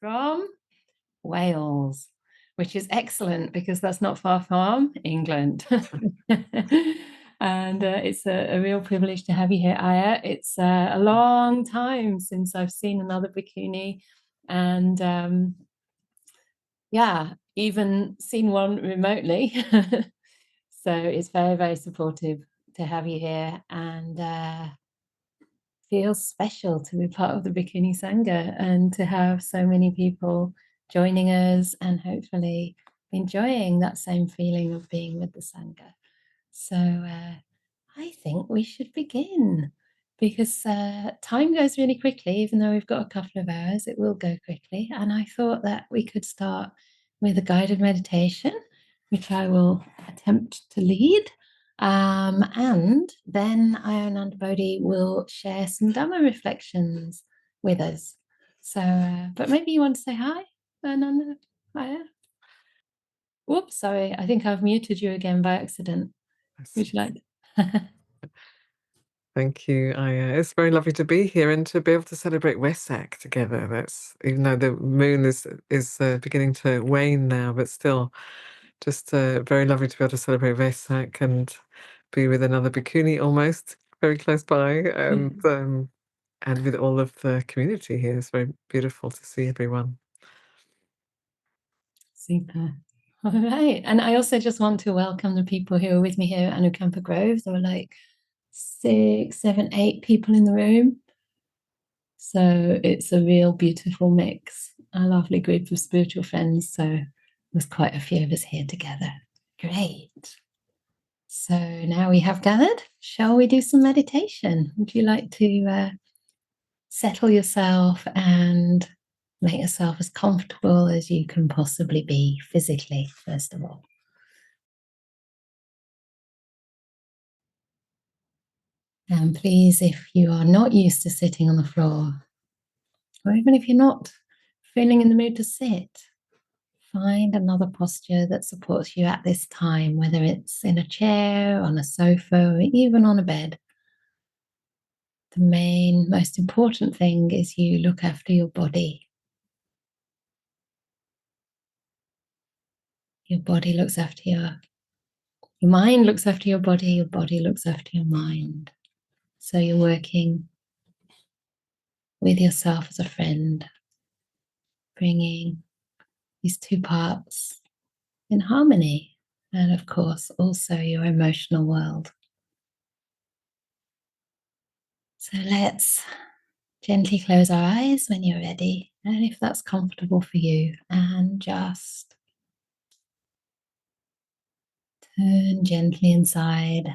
from Wales, which is excellent because that's not far from England. And it's a real privilege to have you here, Ayya. It's a long time since I've seen another bhikkhuni, and yeah, even seen one remotely. So it's very, very supportive to have you here, and feels special to be part of the Bhikkhuni Sangha and to have so many people joining us and hopefully enjoying that same feeling of being with the Sangha. So I think we should begin because time goes really quickly. Even though we've got a couple of hours, it will go quickly. And I thought that we could start with a guided meditation, which I will attempt to lead. And then Ayya Anandabodhi will share some Dhamma reflections with us. So, but maybe you want to say hi, Ananda? Ayya? Whoops, sorry. I think I've muted you again by accident. Would you like? Thank you, Ayya. It's very lovely to be here and to be able to celebrate Vesak together. That's even though the moon is beginning to wane now, but still, just very lovely to be able to celebrate Vesak and be with another bhikkhuni almost very close by, and with all of the community here. It's very beautiful to see everyone. Super. All right. And I also just want to welcome the people who are with me here at Anukampa Grove. There were like 6, 7, 8 people in the room. So it's a real beautiful mix, a lovely group of spiritual friends. So there's quite a few of us here together. Great. So now we have gathered. Shall we do some meditation? Would you like to settle yourself and make yourself as comfortable as you can possibly be physically, first of all? And please, if you are not used to sitting on the floor, or even if you're not feeling in the mood to sit, find another posture that supports you at this time, whether it's in a chair, on a sofa, or even on a bed. The main, most important thing is you look after your body. Your body looks after your mind looks after your body looks after your mind. So you're working with yourself as a friend, bringing these two parts in harmony, and of course also your emotional world. So let's gently close our eyes when you're ready, and if that's comfortable for you, and just turn gently inside.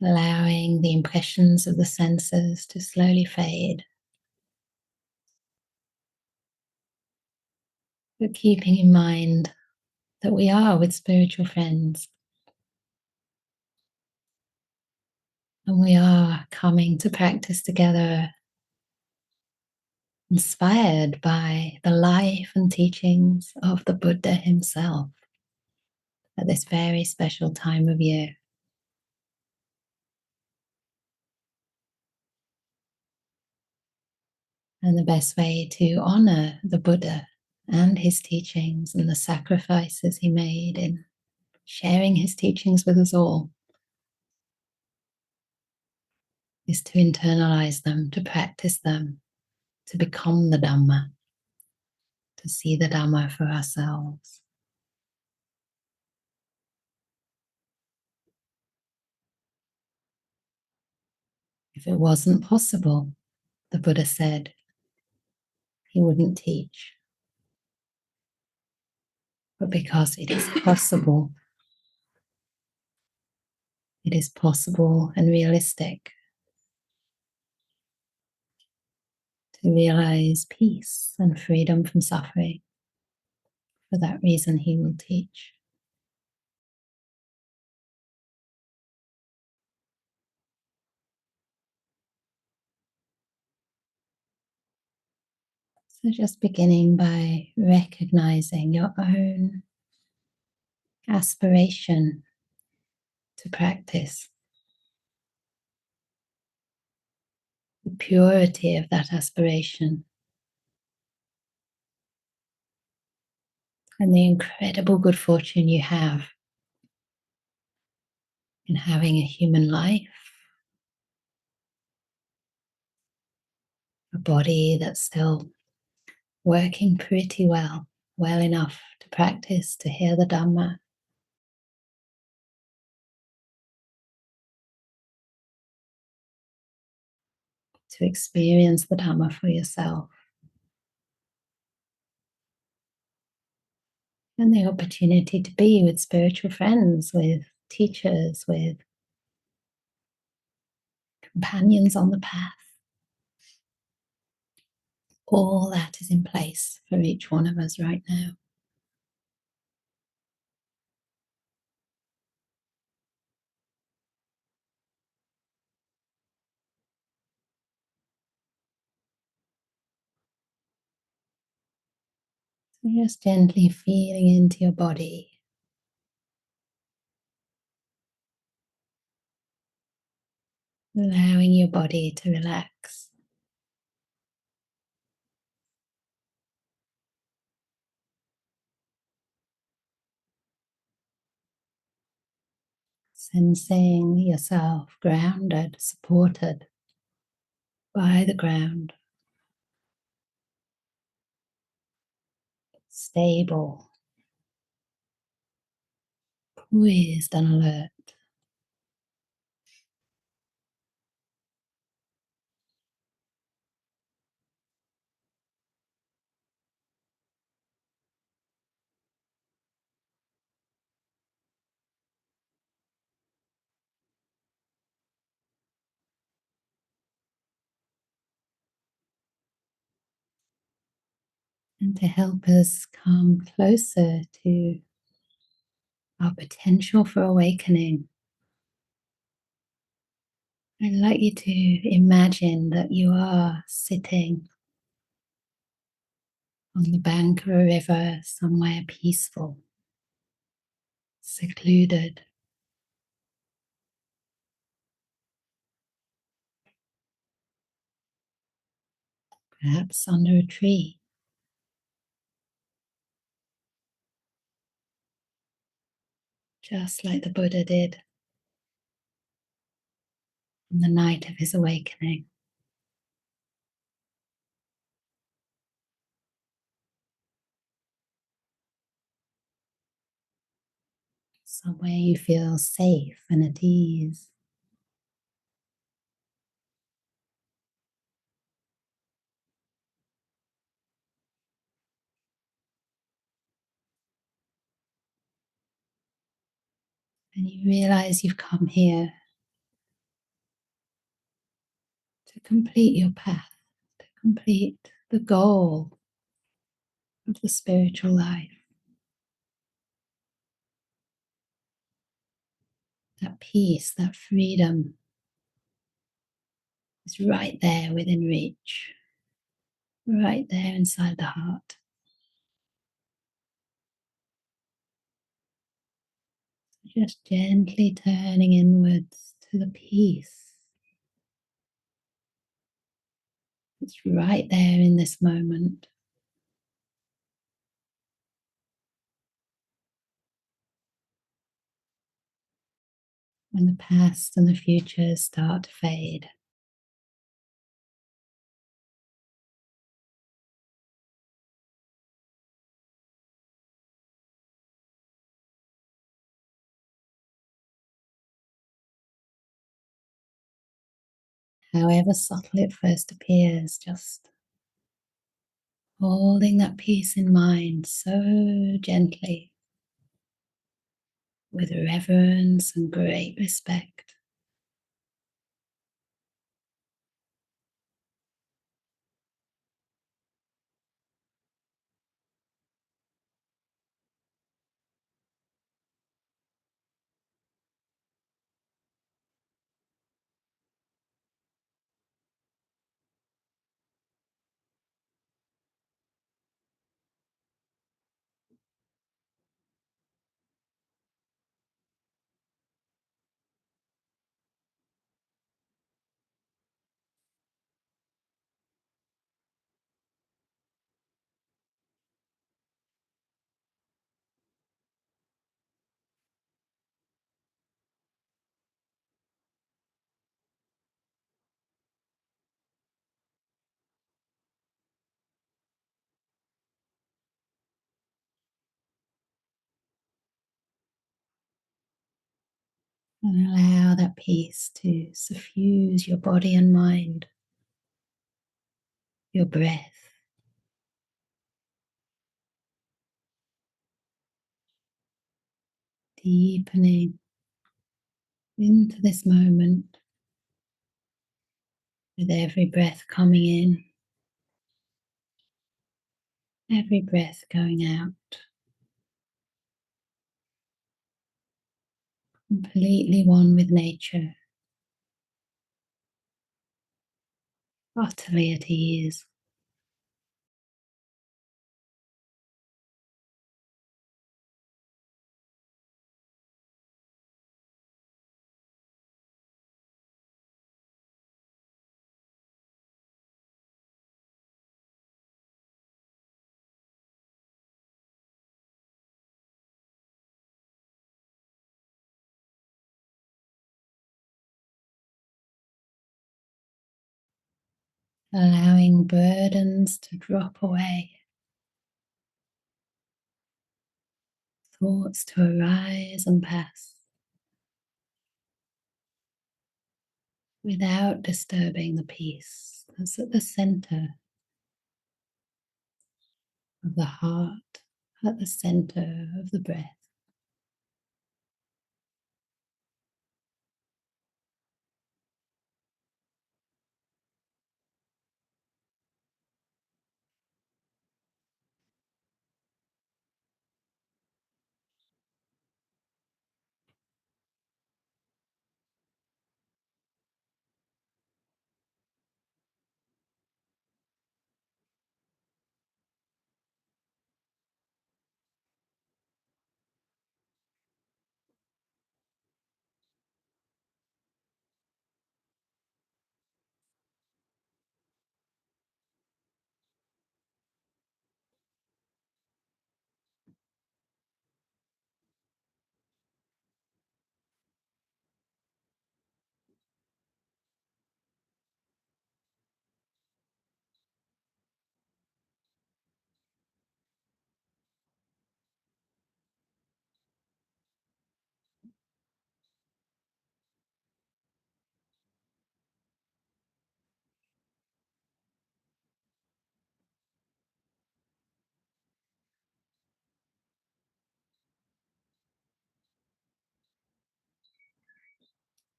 Allowing the impressions of the senses to slowly fade, but keeping in mind that we are with spiritual friends and we are coming to practice together, inspired by the life and teachings of the Buddha himself at this very special time of year. And the best way to honor the Buddha and his teachings and the sacrifices he made in sharing his teachings with us all is to internalize them, to practice them, to become the Dhamma, to see the Dhamma for ourselves. If it wasn't possible, the Buddha said, he wouldn't teach. But because it is possible, it is possible and realistic to realize peace and freedom from suffering. For that reason, he will teach. So just beginning by recognizing your own aspiration to practice. the purity of that aspiration, and the incredible good fortune you have in having a human life, a body that's still working pretty well, well enough to practice, to hear the Dhamma, to experience the Dhamma for yourself, and the opportunity to be with spiritual friends, with teachers, with companions on the path. All that is in place for each one of us right now. So just gently feeling into your body, allowing your body to relax. Sensing yourself grounded, supported by the ground, stable, poised and alert. And to help us come closer to our potential for awakening, I'd like you to imagine that you are sitting on the bank of a river somewhere peaceful, secluded, perhaps under a tree. Just like the Buddha did on the night of his awakening. Somewhere you feel safe and at ease. And you realize you've come here to complete your path, to complete the goal of the spiritual life. That peace, that freedom is right there within reach, right there inside the heart. Just gently turning inwards to the peace. It's right there in this moment. When the past and the future start to fade. However subtle it first appears, just holding that peace in mind so gently, with reverence and great respect. And allow that peace to suffuse your body and mind, your breath. Deepening into this moment with every breath coming in, every breath going out. Completely one with nature, utterly at ease. Allowing burdens to drop away, thoughts to arise and pass without disturbing the peace that's at the center of the heart, at the center of the breath.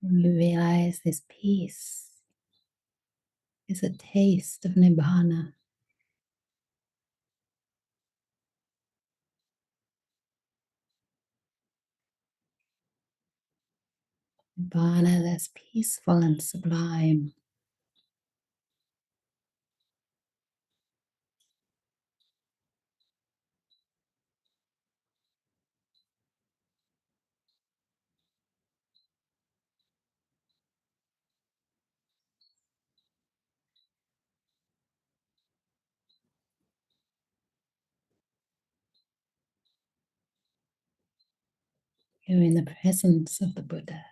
And you realize this peace is a taste of Nibbana. Nibbana that's peaceful and sublime. You're in the presence of the Buddha,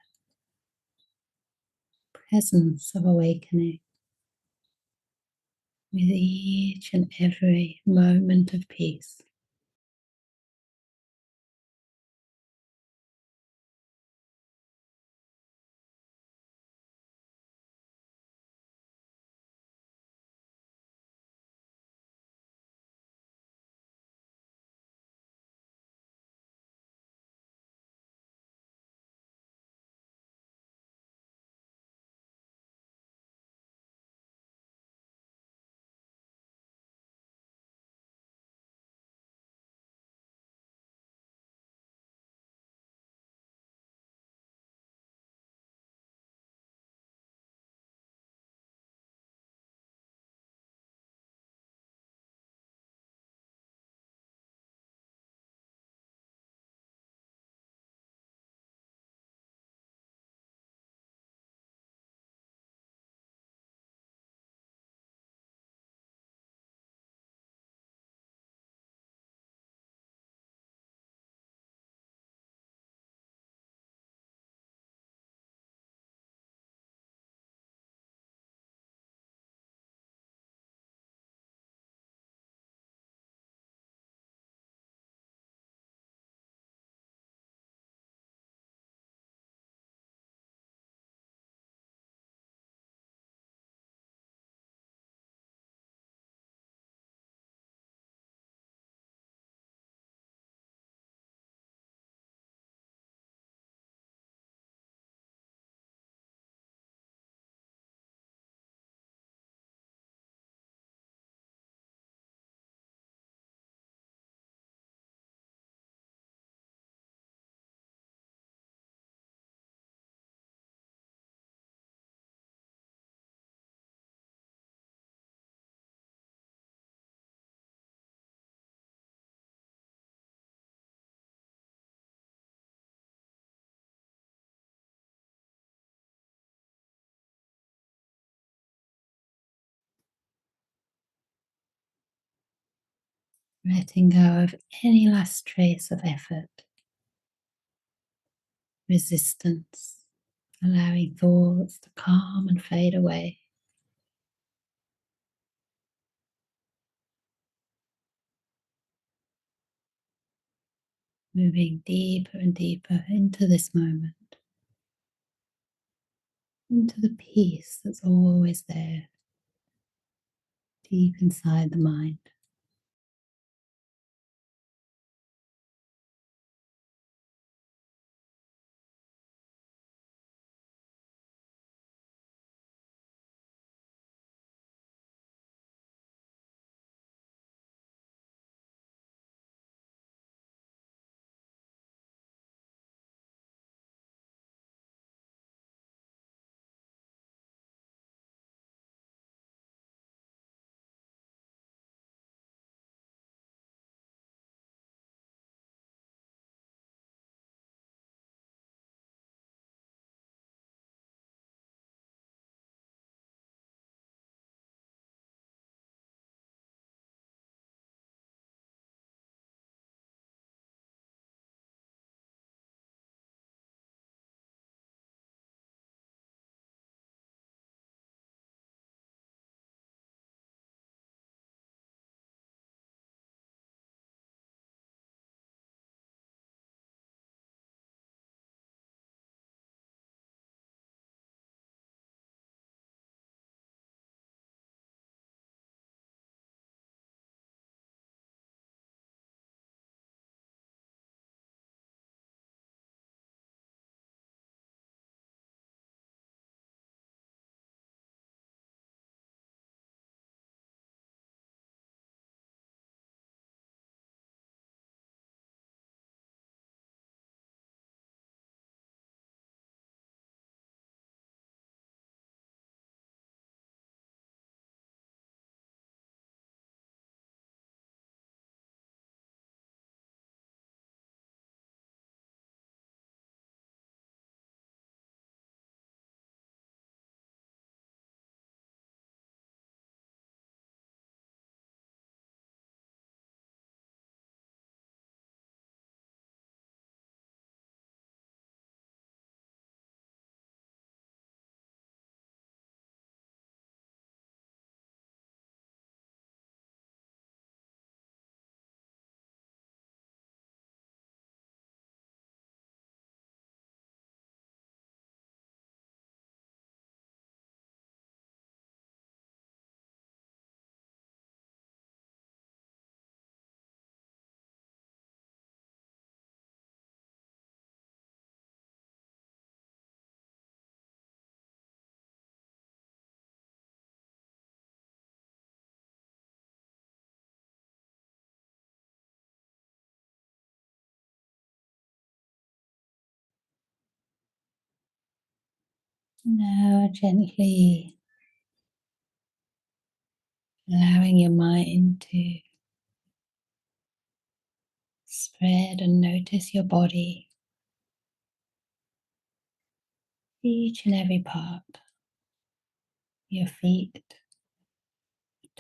presence of awakening, with each and every moment of peace. letting go of any last trace of effort, resistance, allowing thoughts to calm and fade away. Moving deeper and deeper into this moment, into the peace that's always there, deep inside the mind. Now gently allowing your mind to spread and notice your body, each and every part, your feet,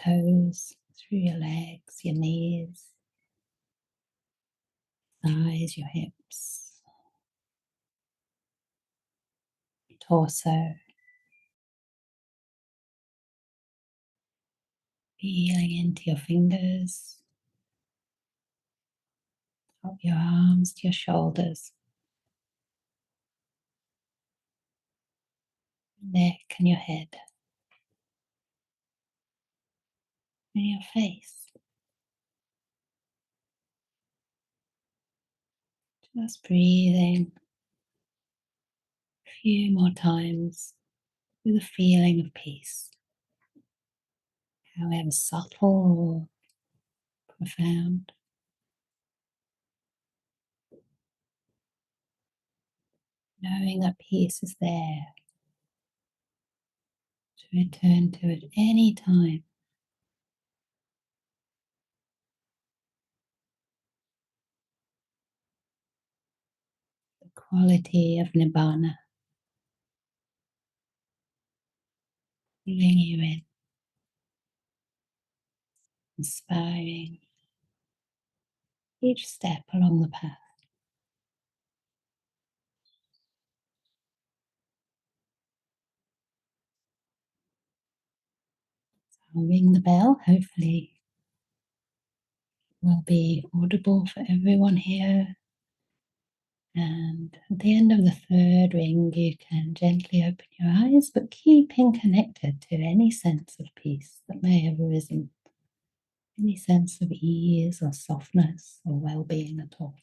toes, through your legs, your knees, thighs, your hips, torso, feeling into your fingers, up your arms to your shoulders, neck and your head, and your face. Just breathing a few more times with a feeling of peace, however subtle or profound. Knowing that peace is there to return to at any time. The quality of Nibbana, pulling you in, inspiring, each step along the path. So I'll ring the bell, hopefully will be audible for everyone here. And at the end of the third ring, you can gently open your eyes, but keeping connected to any sense of peace that may have arisen, any sense of ease or softness or well-being at all.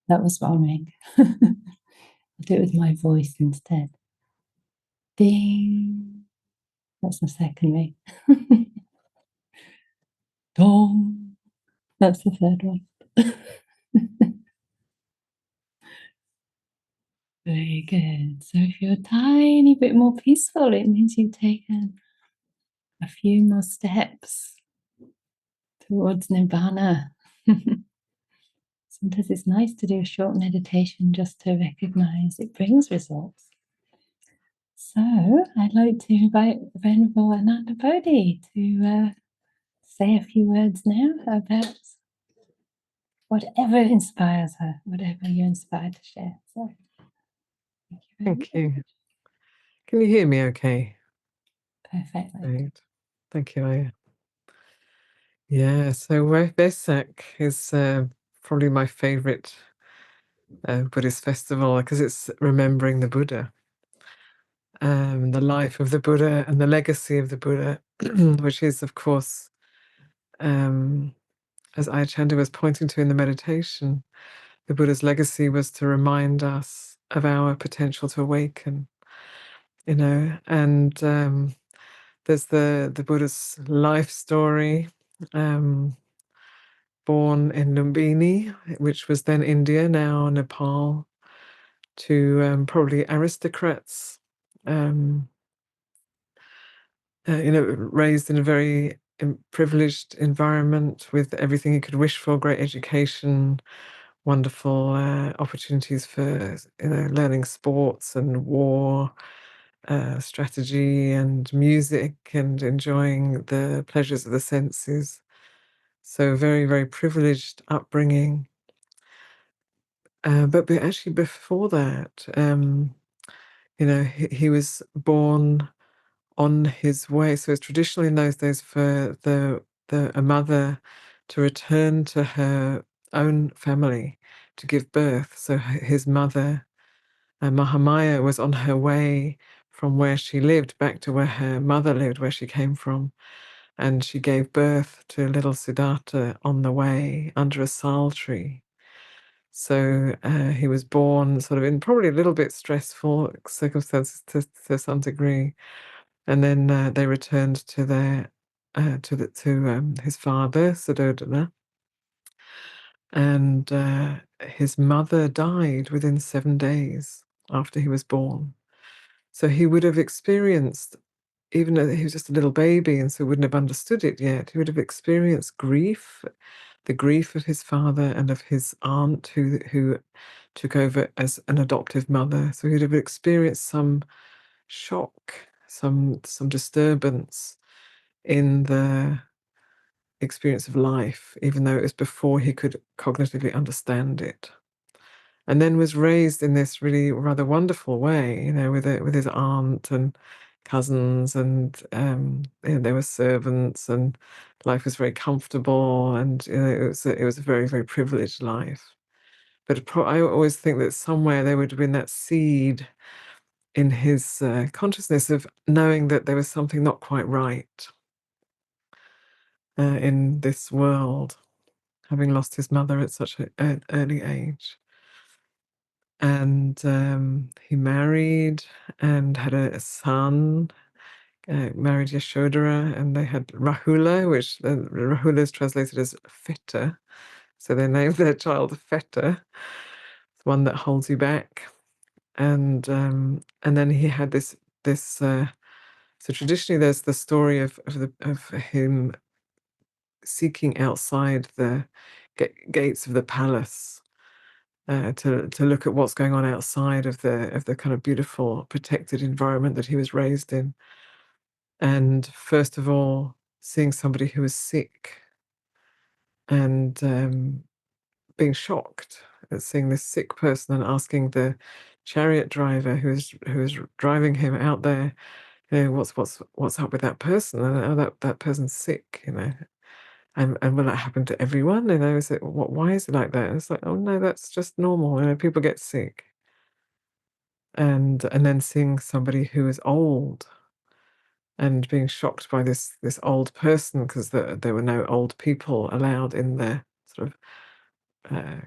That was one ring. I'll do it with my voice instead. Ding. That's the second ring. Dong. That's the third one. Very good. So if you're a tiny bit more peaceful, it means you've taken a few more steps towards Nibbana. Sometimes it's nice to do a short meditation just to recognize it brings results. So I'd like to invite Venerable Anandabodhi to say a few words now about whatever inspires her, whatever you're inspired to share. So, Thank you. Can you hear me okay? Perfectly. Right. Thank you, Ayya. Yeah, so Vesak is probably my favorite Buddhist festival because it's remembering the Buddha, the life of the Buddha and the legacy of the Buddha, which is, of course, as Ayya Chanda was pointing to in the meditation, the Buddha's legacy was to remind us of our potential to awaken, and there's the Buddha's life story, born in Lumbini, which was then India, now Nepal, to probably aristocrats, raised in a very privileged environment with everything you could wish for, great education, wonderful opportunities for learning sports and war, strategy and music, and enjoying the pleasures of the senses. So very, very privileged upbringing. But actually before that, he was born on his way. So it's traditional in those days for a mother to return to her own family to give birth. So his mother, Mahamaya, was on her way from where she lived back to where her mother lived, where she came from. And she gave birth to little Siddhartha on the way under a sal tree. So he was born sort of in probably a little bit stressful circumstances to some degree, and then they returned to their to his father Suddhodana, and his mother died within 7 days after he was born. So he would have experienced, even though he was just a little baby and so wouldn't have understood it yet, he would have experienced grief, the grief of his father and of his aunt who took over as an adoptive mother. So he'd have experienced some shock, some disturbance in the experience of life, even though it was before he could cognitively understand it. And then was raised in this really rather wonderful way, with his aunt and cousins, and there were servants, and life was very comfortable, and it was a very, very privileged life. But I always think that somewhere there would have been that seed in his consciousness of knowing that there was something not quite right in this world, having lost his mother at such an early age. And he married and had a son, married Yashodhara, and they had Rahula, which Rahula is translated as fetter. So they named their child Fetter, one that holds you back. And then he had this. So traditionally, there's the story of him seeking outside the gates of the palace to look at what's going on outside of the kind of beautiful, protected environment that he was raised in. And first of all, seeing somebody who was sick and being shocked at seeing this sick person and asking the chariot driver who was driving him out there, what's up with that person? And that person's sick, And will that happen to everyone? Is it why is it like that? And it's like, oh no, that's just normal. People get sick. And then seeing somebody who is old and being shocked by this old person, because there were no old people allowed in the sort of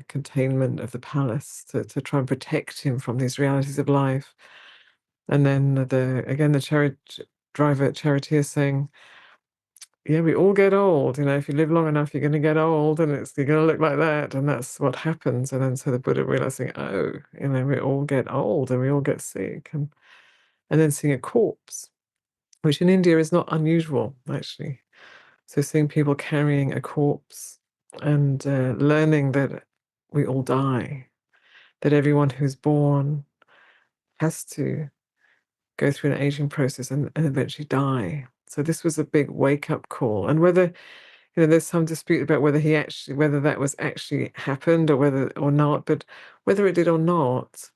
containment of the palace to try and protect him from these realities of life. And then the charioteer saying, yeah, we all get old. If you live long enough, you're going to get old, and you're going to look like that, and that's what happens. And then so the Buddha realizing, oh, we all get old and we all get sick, and then seeing a corpse, which in India is not unusual, actually. So seeing people carrying a corpse and learning that we all die, that everyone who's born has to go through an aging process and eventually die. So this was a big wake-up call. And whether, there's some dispute about whether that was actually happened or not, but whether it did or not,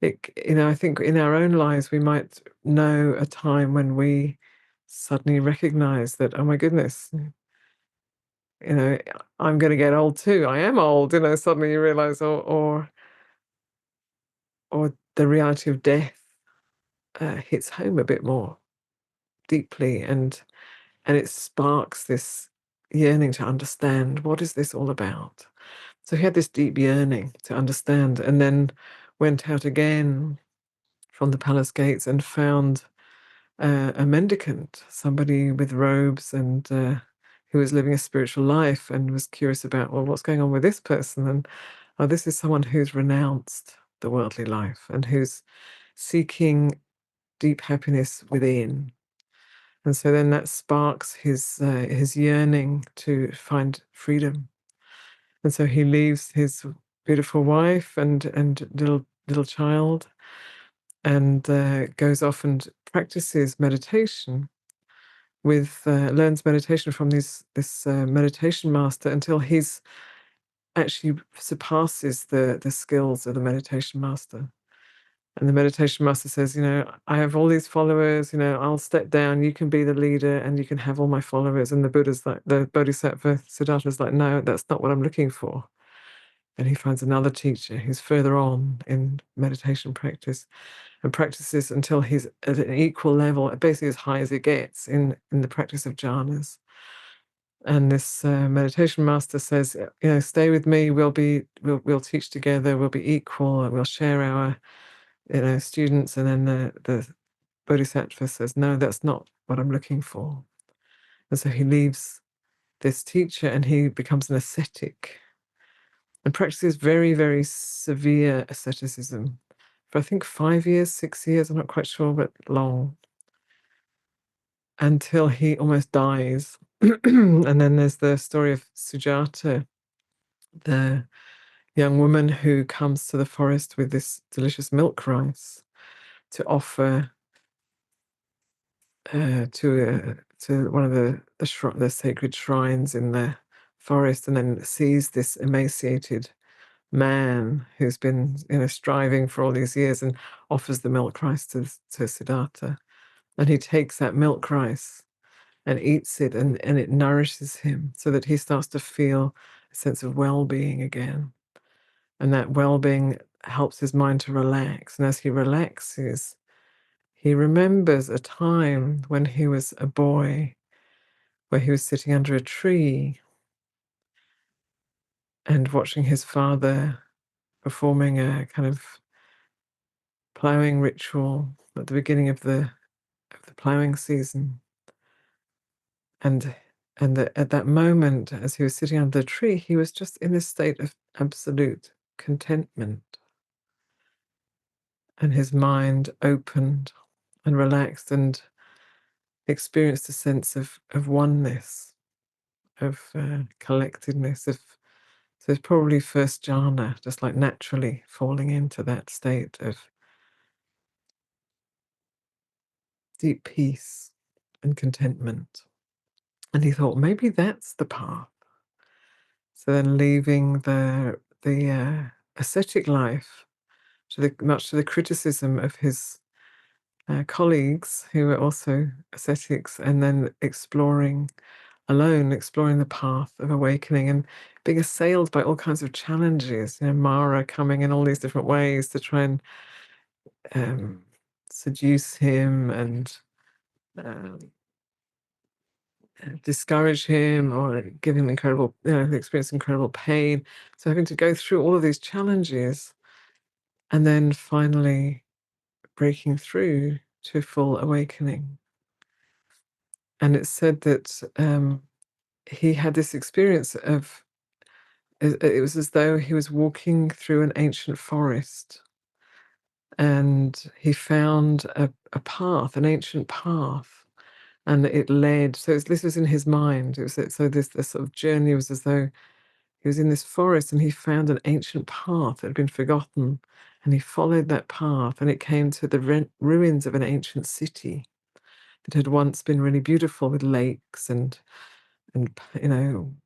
I think in our own lives we might know a time when we suddenly recognize that, oh my goodness, I'm going to get old too. I am old, suddenly you realize, or the reality of death hits home a bit more deeply, and it sparks this yearning to understand, what is this all about? So he had this deep yearning to understand, and then went out again from the palace gates and found a mendicant, somebody with robes, and who was living a spiritual life, and was curious about, well, what's going on with this person? And this is someone who's renounced the worldly life and who's seeking deep happiness within. And so then that sparks his yearning to find freedom. And so he leaves his beautiful wife and little child, and goes off and practices meditation learns meditation from this meditation master until he's actually surpasses the skills of the meditation master. And the meditation master says, I have all these followers, I'll step down, you can be the leader and you can have all my followers. And the Bodhisattva Siddhartha's like, no, that's not what I'm looking for. And he finds another teacher who's further on in meditation practice and practices until he's at an equal level, basically as high as it gets in the practice of jhanas. And this meditation master says, stay with me, we'll teach together, we'll be equal, and we'll share our students. And then the Bodhisattva says, no, that's not what I'm looking for. And so he leaves this teacher and he becomes an ascetic and practices very, very severe asceticism for I think 5 years, 6 years, I'm not quite sure, but long, until he almost dies. And then there's the story of Sujata, the young woman who comes to the forest with this delicious milk rice to offer to one of the sacred shrines in the forest, and then sees this emaciated man who's been striving for all these years, and offers the milk rice to Siddhartha, and he takes that milk rice and eats it, and it nourishes him so that he starts to feel a sense of well-being again, and that well-being helps his mind to relax. And as he relaxes, he remembers a time when he was a boy, where he was sitting under a tree and watching his father performing a kind of ploughing ritual at the beginning of the ploughing season. And at that moment, as he was sitting under the tree, he was just in a state of absolute contentment. And his mind opened and relaxed and experienced a sense of oneness, of collectedness, of So it's probably first jhana, just like naturally falling into that state of deep peace and contentment. And he thought, maybe that's the path. So then leaving the ascetic life, much to the criticism of his colleagues who were also ascetics, and then exploring the path of awakening and being assailed by all kinds of challenges, Mara coming in all these different ways to try and seduce him and um, discourage him or give him experience incredible pain. So having to go through all of these challenges and then finally breaking through to full awakening. And it's said that he had this experience of, it was as though he was walking through an ancient forest and he found a path, an ancient path, and it led. So this was in his mind. It was so this sort of journey was as though he was in this forest and he found an ancient path that had been forgotten, and he followed that path, and it came to the ruins of an ancient city that had once been really beautiful with lakes and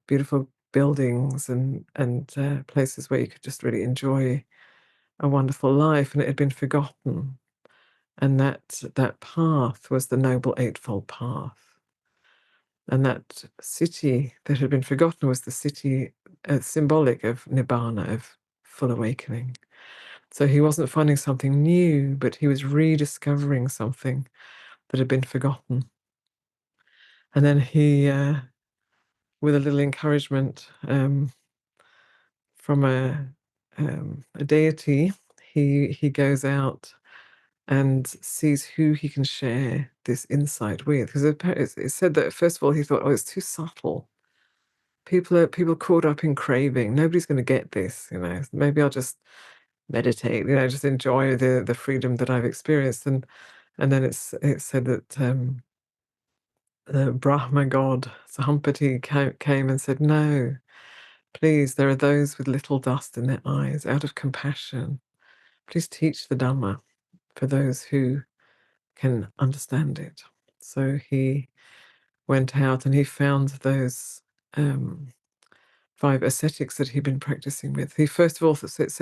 beautiful buildings and places where you could just really enjoy a wonderful life, and it had been forgotten. And that path was the Noble Eightfold Path. And that city that had been forgotten was the city symbolic of Nibbana, of full awakening. So he wasn't finding something new, but he was rediscovering something that had been forgotten. And then he, with a little encouragement from a deity, he goes out and sees who he can share this insight with. Because it's said that first of all he thought, oh, it's too subtle. People caught up in craving. Nobody's going to get this, Maybe I'll just meditate, just enjoy the freedom that I've experienced. And then it's said that the Brahma god Sahampati came and said, no, please, there are those with little dust in their eyes. Out of compassion, please teach the Dhamma for those who can understand it. So he went out and he found those 5 ascetics that he'd been practicing with. He said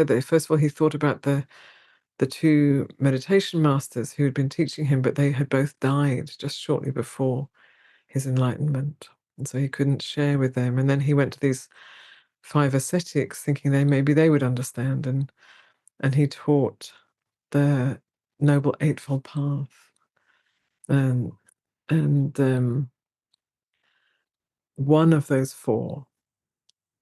that first of all he thought about the 2 meditation masters who had been teaching him, but they had both died just shortly before his enlightenment, and so he couldn't share with them. And then he went to these 5 ascetics thinking maybe they would understand, and he taught the Noble Eightfold Path. And one of those 4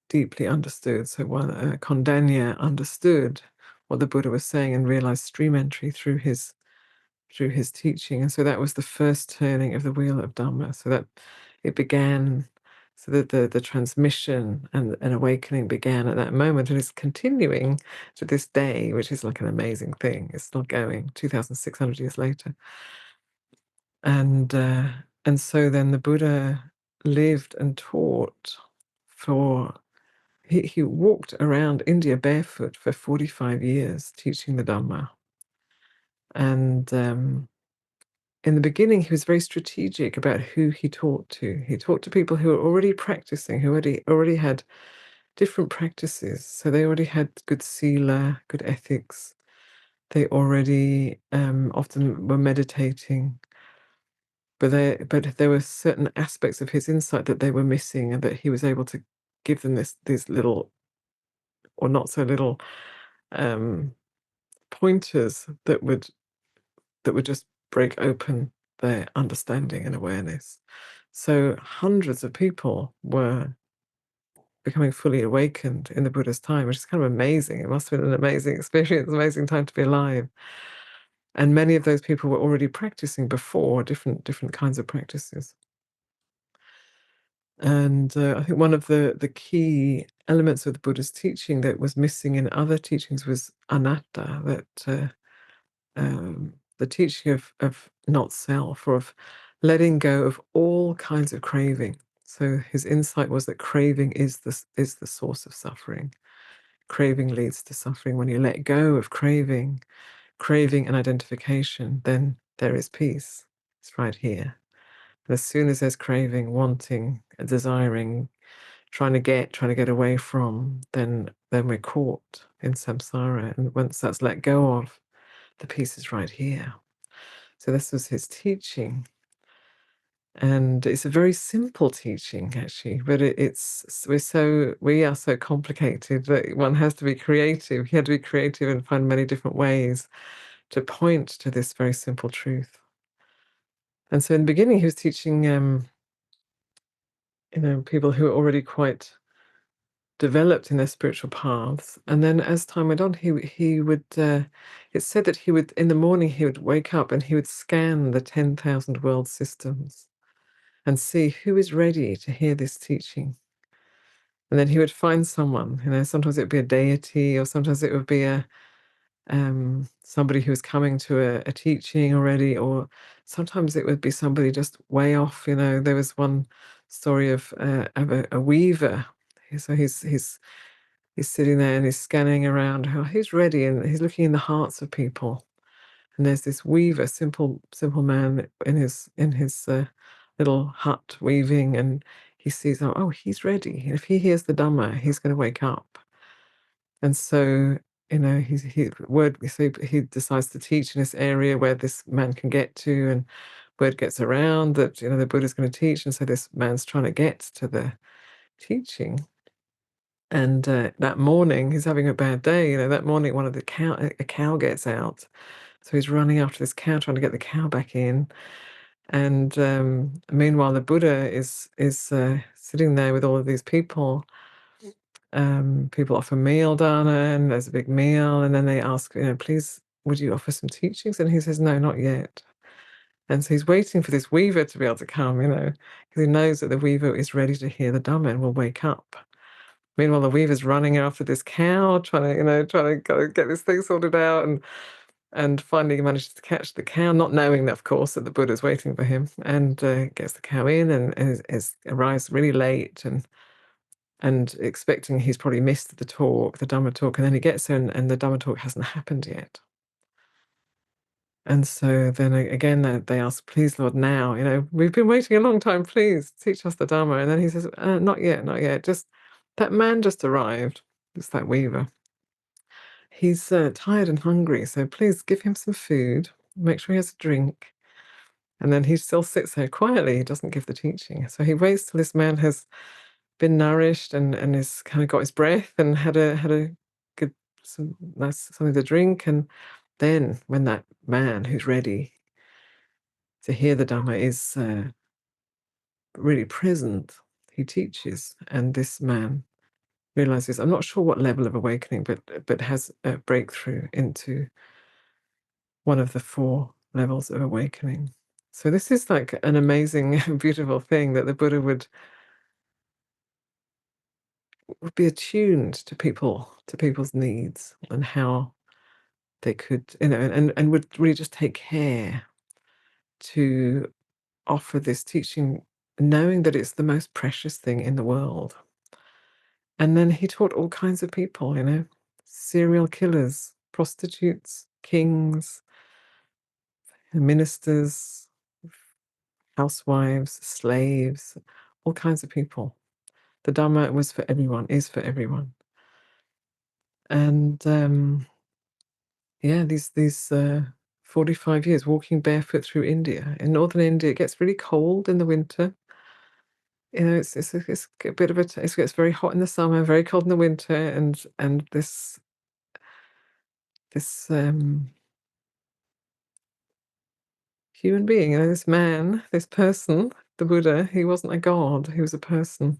deeply understood. So one, Kondanya, understood what the Buddha was saying and realized stream entry through his teaching. And so that was the first turning of the wheel of Dhamma. So that it began, so that the transmission and awakening began at that moment, and it's continuing to this day, which is like an amazing thing. It's still going 2,600 years later. And so then the Buddha lived and taught he walked around India barefoot for 45 years teaching the Dhamma. And in the beginning, he was very strategic about who he taught to. He taught to people who were already practicing, who already had different practices. So they already had good sila, good ethics. They already often were meditating. But there were certain aspects of his insight that they were missing, and that he was able to give them these little, or not so little, pointers that would just break open their understanding and awareness. So hundreds of people were becoming fully awakened in the Buddha's time, which is kind of amazing. It must have been an amazing experience, amazing time to be alive. And many of those people were already practicing before, different kinds of practices. And I think one of the key elements of the Buddha's teaching that was missing in other teachings was anatta, that the teaching of not self, or of letting go of all kinds of craving. So his insight was that craving is the source of suffering. Craving leads to suffering. When you let go of craving and identification, then there is peace. It's right here. And as soon as there's craving, wanting, desiring, trying to get away from, then we're caught in samsara. And once that's let go of, the peace is right here. So this was his teaching. And it's a very simple teaching, actually, but we are so complicated that one has to be creative. He had to be creative and find many different ways to point to this very simple truth. And so in the beginning, he was teaching, people who are already quite developed in their spiritual paths. And then as time went on, he would, it's said that he would, in the morning, he would wake up and he would scan the 10,000 world systems and see who is ready to hear this teaching. And then he would find someone, sometimes it would be a deity, or sometimes it would be somebody who was coming to a teaching already, or sometimes it would be somebody just way off. There was one story of a weaver. So he's sitting there and he's scanning around. He's ready, and he's looking in the hearts of people. And there's this weaver, simple man in his little hut weaving, and he sees, oh, he's ready. If he hears the Dhamma, he's going to wake up. And so, he decides to teach in this area where this man can get to, and word gets around that the Buddha's going to teach, and so this man's trying to get to the teaching. And that morning, he's having a bad day. That morning, a cow gets out. So he's running after this cow, trying to get the cow back in. And meanwhile, the Buddha is sitting there with all of these people. People offer meal dana, and there's a big meal. And then they ask, please, would you offer some teachings? And he says, no, not yet. And so he's waiting for this weaver to be able to come, because he knows that the weaver is ready to hear the Dhamma and will wake up. Meanwhile, the weaver's running after this cow, trying to go get this thing sorted out, and finally he manages to catch the cow, not knowing that, of course, that the Buddha's waiting for him, and gets the cow in, and arrives really late, and expecting he's probably missed the Dhamma talk, and then he gets there, and the Dhamma talk hasn't happened yet. And so then again, they ask, please, Lord, now, we've been waiting a long time, please teach us the Dhamma. And then he says, not yet, just that man just arrived. It's that weaver. He's tired and hungry, so please give him some food, make sure he has a drink. And then he still sits there quietly. He doesn't give the teaching. So he waits till this man has been nourished and has kind of got his breath and had a good, some nice something to drink. And then when that man who's ready to hear the Dhamma is really present, he teaches. And this man realizes, I'm not sure what level of awakening, but has a breakthrough into one of the 4 levels of awakening. So this is like an amazing, beautiful thing, that the Buddha would be attuned to people's needs, and how they could, and would really just take care to offer this teaching, knowing that it's the most precious thing in the world. And then he taught all kinds of people, serial killers, prostitutes, kings, ministers, housewives, slaves, all kinds of people. The Dhamma was for everyone, is for everyone. And these 45 years walking barefoot through India. In northern India, it gets really cold in the winter. It's a bit of it gets very hot in the summer, very cold in the winter, and this human being, this man, this person, the Buddha, he wasn't a god, he was a person,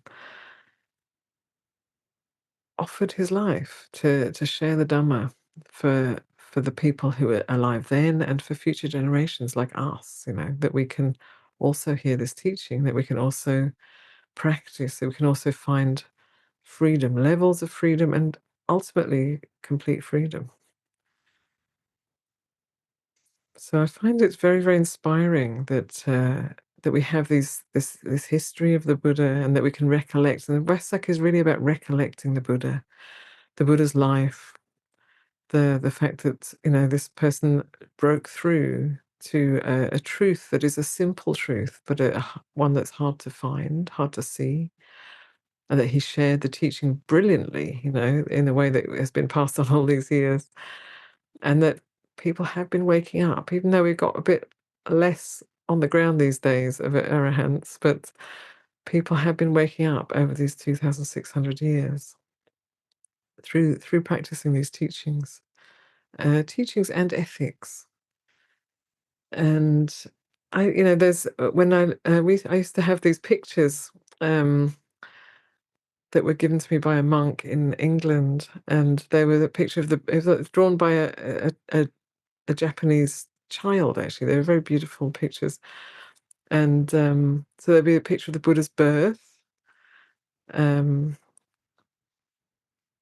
offered his life to share the Dhamma for the people who were alive then, and for future generations like us, that we can also hear this teaching, that we can also practice, that we can also find freedom, levels of freedom, and ultimately complete freedom. So I find it's very, very inspiring that that we have this history of the Buddha, and that we can recollect. And Vesak is really about recollecting the Buddha's life, the fact that this person broke through to a truth that is a simple truth, but one that's hard to find, hard to see, and that he shared the teaching brilliantly, in a way that has been passed on all these years, and that people have been waking up, even though we've got a bit less on the ground these days of arahants, but people have been waking up over these 2,600 years through practicing these teachings and ethics. And there's when I used to have these pictures that were given to me by a monk in England, and they were the picture of it was drawn by a Japanese child. Actually, they were very beautiful pictures, and so there'd be a picture of the Buddha's birth,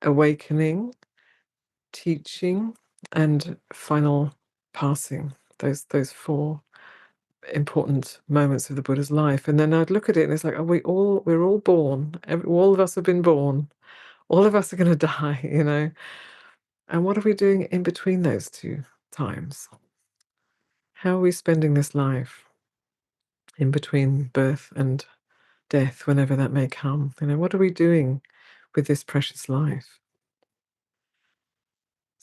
awakening, teaching, and final passing. Those four important moments of the Buddha's life. And then I'd look at it, and it's like, we're all born. All of us have been born. All of us are going to die. And what are we doing in between those two times? How are we spending this life in between birth and death, whenever that may come? What are we doing with this precious life?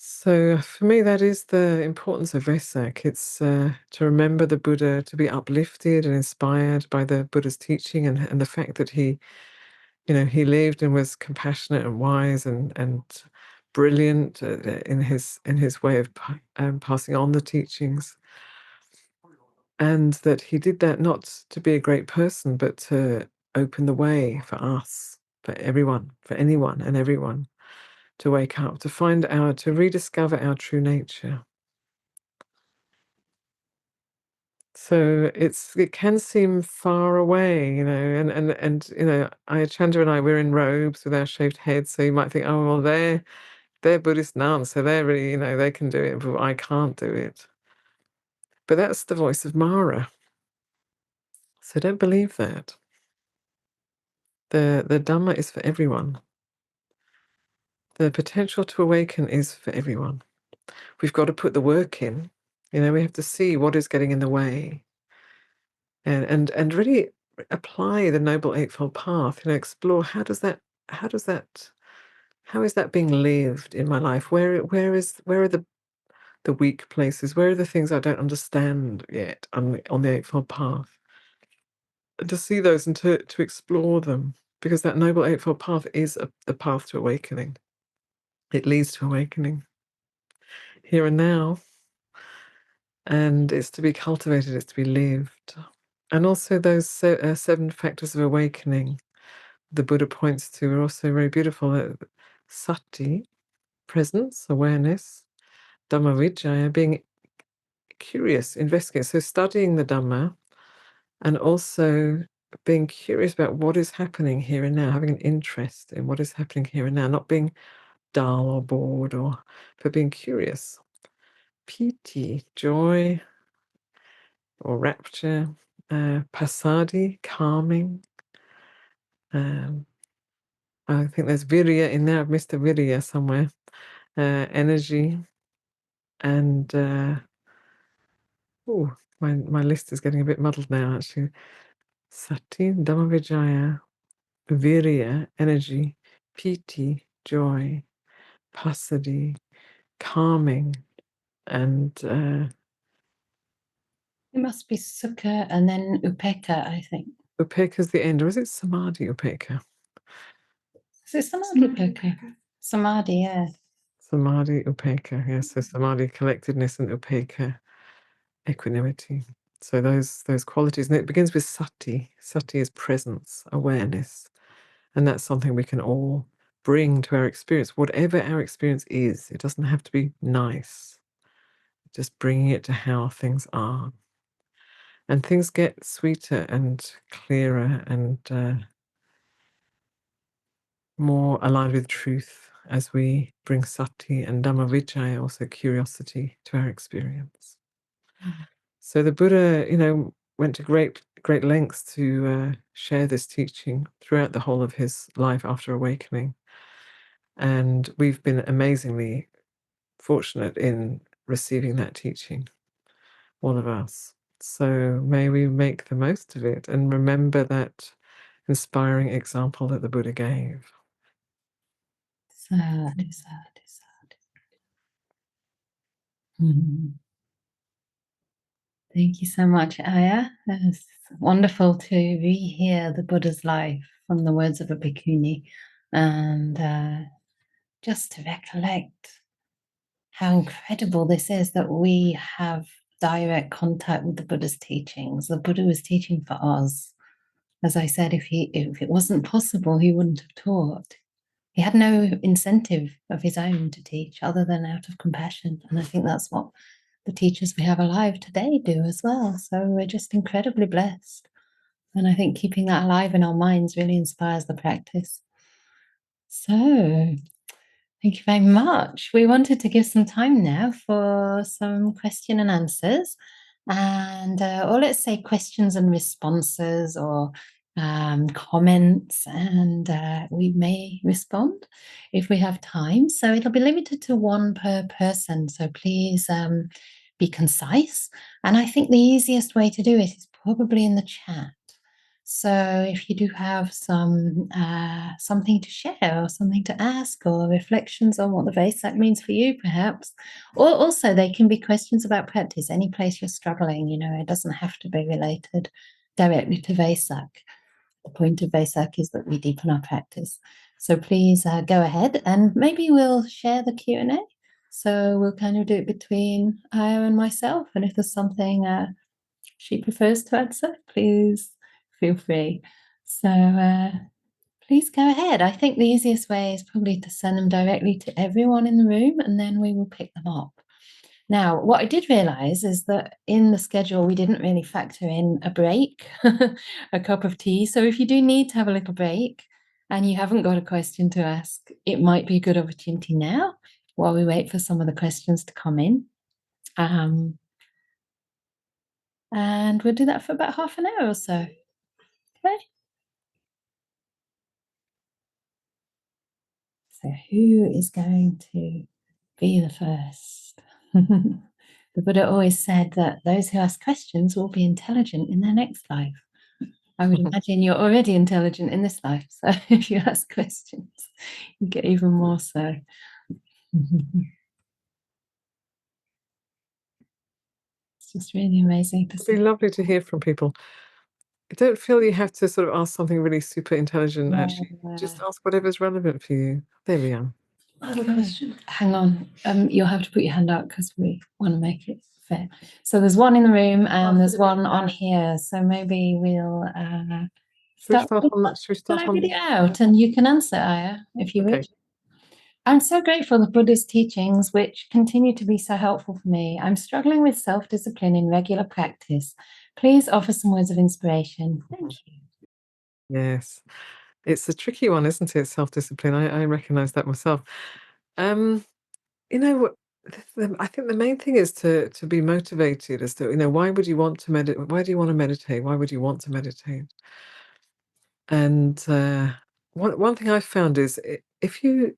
So for me, that is the importance of Vesak. It's to remember the Buddha, to be uplifted and inspired by the Buddha's teaching, and the fact that he lived and was compassionate and wise and brilliant in his way of passing on the teachings, and that he did that not to be a great person, but to open the way for us, for everyone, for anyone and everyone, to wake up, to rediscover our true nature. So it can seem far away, and Ayya Chandra and I, we're in robes with our shaved heads, so you might think, oh well, they're Buddhist nuns, so they're really, they can do it, but I can't do it. But that's the voice of Mara. So don't believe that. The Dhamma is for everyone. The potential to awaken is for everyone. We've got to put the work in. We have to see what is getting in the way, and really apply the Noble Eightfold Path. Explore how is that being lived in my life? Where are the weak places? Where are the things I don't understand yet on the Eightfold Path? And to see those and to explore them, because that Noble Eightfold Path is the path to awakening. It leads to awakening here and now, and it's to be cultivated, it's to be lived. And also those 7 factors of awakening the Buddha points to are also very beautiful. Sati, presence, awareness; Dhamma being curious, investigating. So studying the Dhamma, and also being curious about what is happening here and now, having an interest in what is happening here and now, not being dull or bored, but being curious. Piti, joy or rapture; pasadi, calming. I think there's virya in there. I've missed a virya somewhere. Energy, and my list is getting a bit muddled now, actually. Sati, Dhamma, virya, energy; piti, joy; pasadi, calming; and It must be sukha and then upekkha, I think. upekkha's the end, or is it samadhi upekkha? Is it samadhi upekkha? Samadhi, yeah. Samadhi upekkha, yes. So samadhi, collectedness, and upekkha, equanimity. So those qualities, and it begins with sati. Sati is presence, awareness, and that's something we can all bring to our experience, whatever our experience is. It doesn't have to be nice. Just bringing it to how things are, and things get sweeter and clearer and more aligned with truth as we bring sati and Dhamma, also curiosity, to our experience. So the Buddha, went to great great lengths to share this teaching throughout the whole of his life after awakening. And we've been amazingly fortunate in receiving that teaching, all of us. So may we make the most of it and remember that inspiring example that the Buddha gave. Sadhu, sadhu, sadhu. Mhm. Thank you so much, Ayya. It's wonderful to rehear the Buddha's life from the words of a bhikkhuni, and just to recollect how incredible this is that we have direct contact with the Buddha's teachings. The Buddha was teaching for us. As I said, if it wasn't possible, he wouldn't have taught. He had no incentive of his own to teach other than out of compassion. And I think that's what the teachers we have alive today do as well. So we're just incredibly blessed. And I think keeping that alive in our minds really inspires the practice. So thank you very much. We wanted to give some time now for some question and answers, or let's say questions and responses, or comments, and we may respond if we have time. So it'll be limited to one per person. So please be concise. And I think the easiest way to do it is probably in the chat. So if you do have something to share or something to ask or reflections on what the Vesak means for you, perhaps, or also they can be questions about practice, any place you're struggling, it doesn't have to be related directly to Vesak. The point of Vesak is that we deepen our practice. So please go ahead, and maybe we'll share the Q&A. So we'll kind of do it between Ayya and myself, and if there's something she prefers to answer, please feel free. So please go ahead. I think the easiest way is probably to send them directly to everyone in the room, and then we will pick them up. Now, what I did realize is that in the schedule, we didn't really factor in a break, a cup of tea. So if you do need to have a little break and you haven't got a question to ask, it might be a good opportunity now while we wait for some of the questions to come in. And we'll do that for about half an hour or so. Okay. So who is going to be the first? The Buddha always said that those who ask questions will be intelligent in their next life. I would imagine you're already intelligent in this life. So if you ask questions, you get even more so. It's just really amazing to It'd see. be lovely to hear from people. I don't feel you have to sort of ask something really super intelligent, actually. Just ask whatever's relevant for you. There we are. I have a question. Hang on. You'll have to put your hand out because we want to make it fair. So there's one in the room and there's one on here. So maybe we'll Should we start I on read it out and you can answer, Ayya, if you Okay. wish. I'm so grateful for Buddha's teachings, which continue to be so helpful for me. I'm struggling with self-discipline in regular practice. Please offer some words of inspiration. Thank you. Yes. It's a tricky one, isn't it? Self-discipline. I recognize that myself. You know what? I think the main thing is to be motivated as to, why would you want to meditate? Why do you want to meditate? Why would you want to meditate? And one thing I've found is if you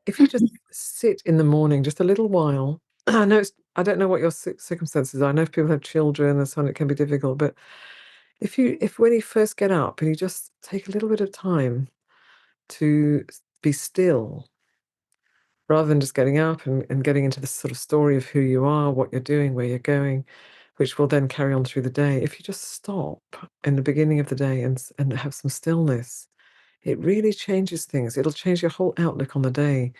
just sit in the morning just a little while, I know I don't know what your circumstances are. I know if people have children and so on, it can be difficult. But if when you first get up and you just take a little bit of time to be still, rather than just getting up and getting into this sort of story of who you are, what you're doing, where you're going, which will then carry on through the day. If you just stop in the beginning of the day and have some stillness, it really changes things. It'll change your whole outlook on the day.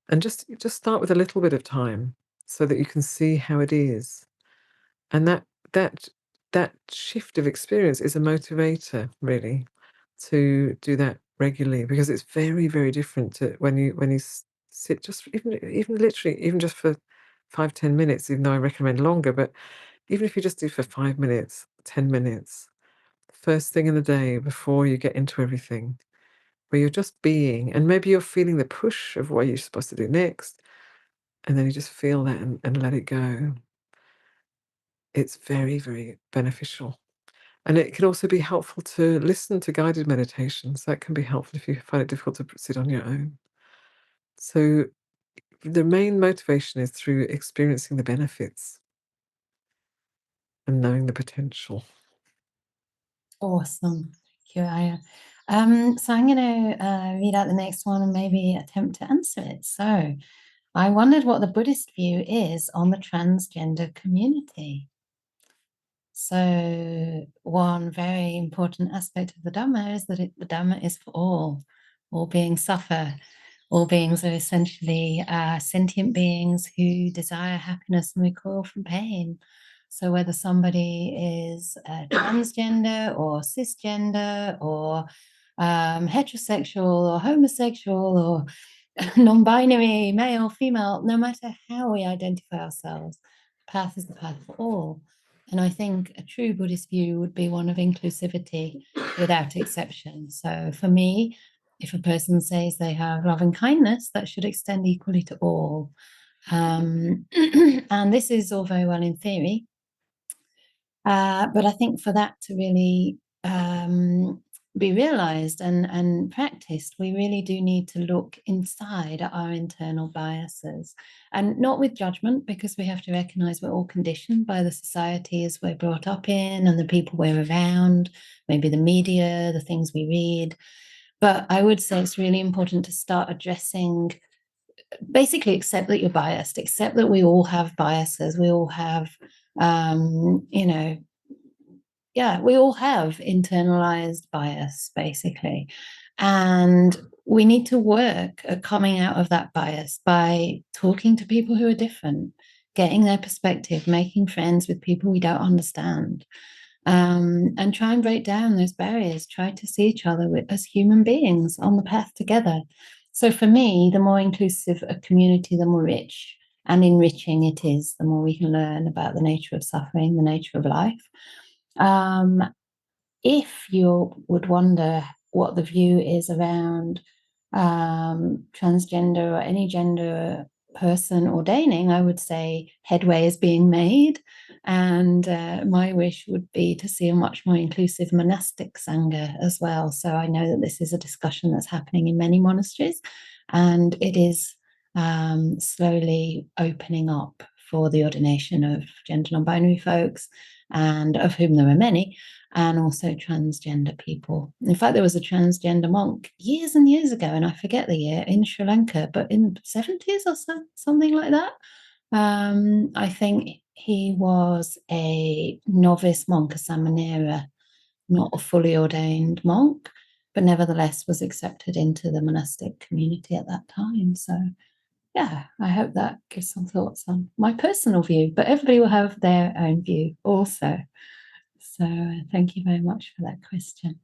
And just start with a little bit of time so that you can see how it is. And that that shift of experience is a motivator, really, to do that regularly, because it's very, very different to when you sit just even literally even just for 5-10 minutes, even though I recommend longer, but even if you just do for 5 minutes, 10 minutes, first thing in the day before you get into everything, where you're just being, and maybe you're feeling the push of what you're supposed to do next, and then you just feel that and let it go. It's very, very beneficial. And it can also be helpful to listen to guided meditations. That can be helpful if you find it difficult to sit on your own. So the main motivation is through experiencing the benefits and knowing the potential. Awesome. Thank you, Ayya. So I'm going to read out the next one and maybe attempt to answer it. So I wondered what the Buddhist view is on the transgender community. So one very important aspect of the Dhamma is that the Dhamma is for all beings suffer. All beings are essentially sentient beings who desire happiness and recoil from pain. So whether somebody is transgender or cisgender or heterosexual or homosexual or non-binary, male, female, no matter how we identify ourselves, the path is the path for all. And I think a true Buddhist view would be one of inclusivity without exception. So for me, if a person says they have love and kindness, that should extend equally to all. And this is all very well in theory. But I think for that to really be realized and practiced, we really do need to look inside at our internal biases, and not with judgment, because we have to recognize we're all conditioned by the societies we're brought up in and the people we're around, maybe the media, the things we read. But I would say it's really important to start addressing, basically accept that you're biased, accept that we all have biases, we all have we all have internalized bias, basically. And we need to work at coming out of that bias by talking to people who are different, getting their perspective, making friends with people we don't understand, and try and break down those barriers, try to see each other as human beings on the path together. So for me, the more inclusive a community, the more rich and enriching it is, the more we can learn about the nature of suffering, the nature of life. If you would wonder what the view is around transgender or any gender person ordaining, I would say headway is being made. And my wish would be to see a much more inclusive monastic Sangha as well. So I know that this is a discussion that's happening in many monasteries, and it is slowly opening up for the ordination of gender non-binary folks, and of whom there are many, and also transgender people. In fact, there was a transgender monk years and years ago, and I forget the year, in Sri Lanka, but in the 70s or so, something like that. I think he was a novice monk, a samanera, not a fully ordained monk, but nevertheless was accepted into the monastic community at that time. So yeah, I hope that gives some thoughts on my personal view, but everybody will have their own view also. So thank you very much for that question.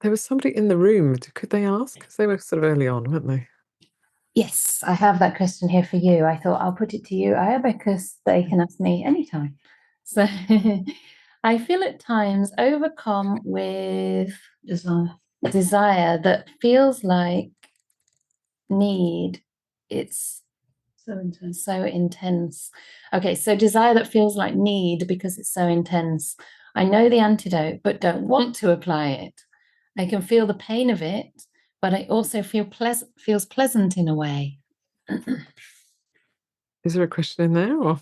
There was somebody in the room. Could they ask? Because they were sort of early on, weren't they? Yes, I have that question here for you. I thought I'll put it to you, Ayya, because they can ask me anytime. So I feel at times overcome with desire that feels like need. It's so intense. Okay, so desire that feels like need because it's so intense. I know the antidote, but don't want to apply it. I can feel the pain of it, but I also feels pleasant in a way. Is there a question in there, or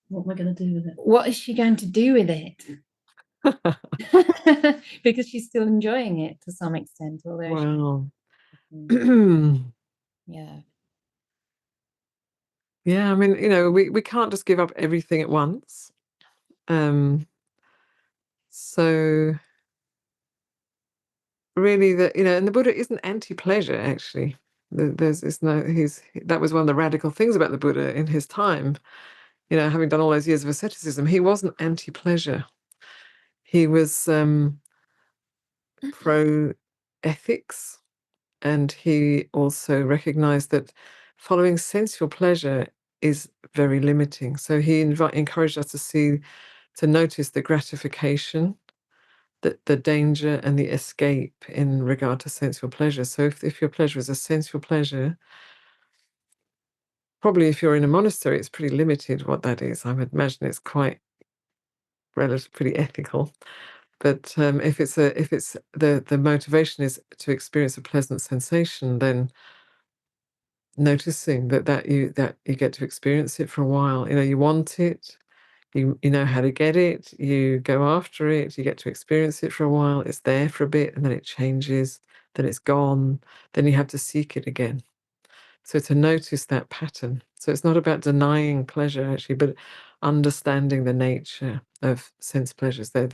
What am I going to do with it? What is she going to do with it? Because she's still enjoying it to some extent, although wow? yeah. Yeah, I mean, we can't just give up everything at once. So really, and the Buddha isn't anti-pleasure, actually. That was one of the radical things about the Buddha in his time. Having done all those years of asceticism, he wasn't anti-pleasure. He was pro-ethics, and he also recognized that following sensual pleasure is very limiting. So he encouraged us to notice the gratification, the danger, and the escape in regard to sensual pleasure. So if your pleasure is a sensual pleasure, probably if you're in a monastery, it's pretty limited what that is. I would imagine it's quite pretty ethical. But if it's the motivation is to experience a pleasant sensation, then noticing that you get to experience it for a while. You want it, you know how to get it, you go after it, you get to experience it for a while, it's there for a bit, and then it changes, then it's gone, then you have to seek it again. So to notice that pattern. So it's not about denying pleasure, actually, but understanding the nature of sense pleasures. They're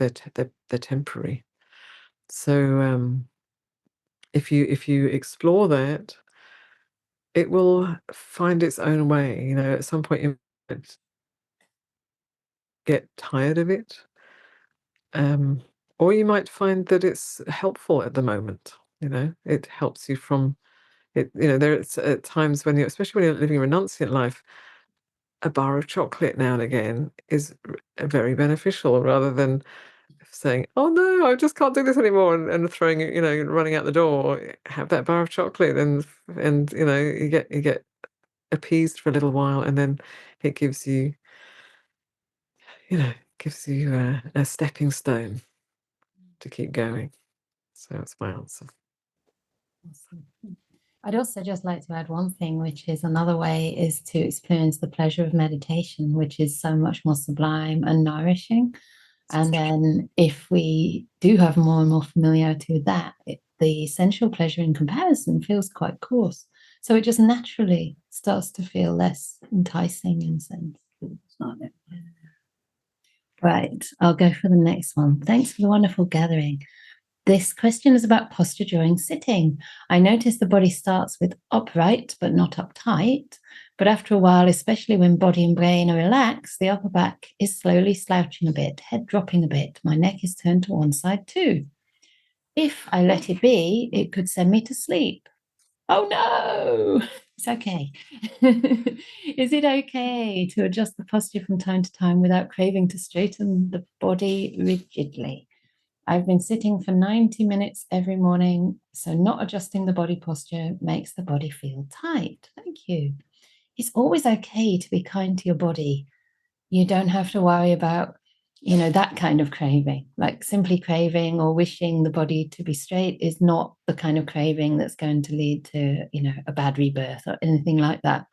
temporary. So if you explore that, it will find its own way. At some point you might get tired of it, or you might find that it's helpful at the moment. It helps you from it. There's at times when especially when you're living a renunciant life, a bar of chocolate now and again is very beneficial, rather than saying, "Oh no, I just can't do this anymore," and throwing it, running out the door. Have that bar of chocolate, and you get appeased for a little while, and then it gives you a stepping stone to keep going. So that's my answer. Awesome. I'd also just like to add one thing, which is another way is to experience the pleasure of meditation, which is so much more sublime and nourishing. And then if we do have more and more familiarity with that, the sensual pleasure in comparison feels quite coarse. So it just naturally starts to feel less enticing in sense. Right, I'll go for the next one. Thanks for the wonderful gathering. This question is about posture during sitting. I notice the body starts with upright but not uptight. But after a while, especially when body and brain are relaxed, the upper back is slowly slouching a bit, head dropping a bit. My neck is turned to one side too. If I let it be, it could send me to sleep. Oh no, it's okay. Is it okay to adjust the posture from time to time without craving to straighten the body rigidly? I've been sitting for 90 minutes every morning, so not adjusting the body posture makes the body feel tight. Thank you. It's always okay to be kind to your body. You don't have to worry about, that kind of craving. Like simply craving or wishing the body to be straight is not the kind of craving that's going to lead to, a bad rebirth or anything like that.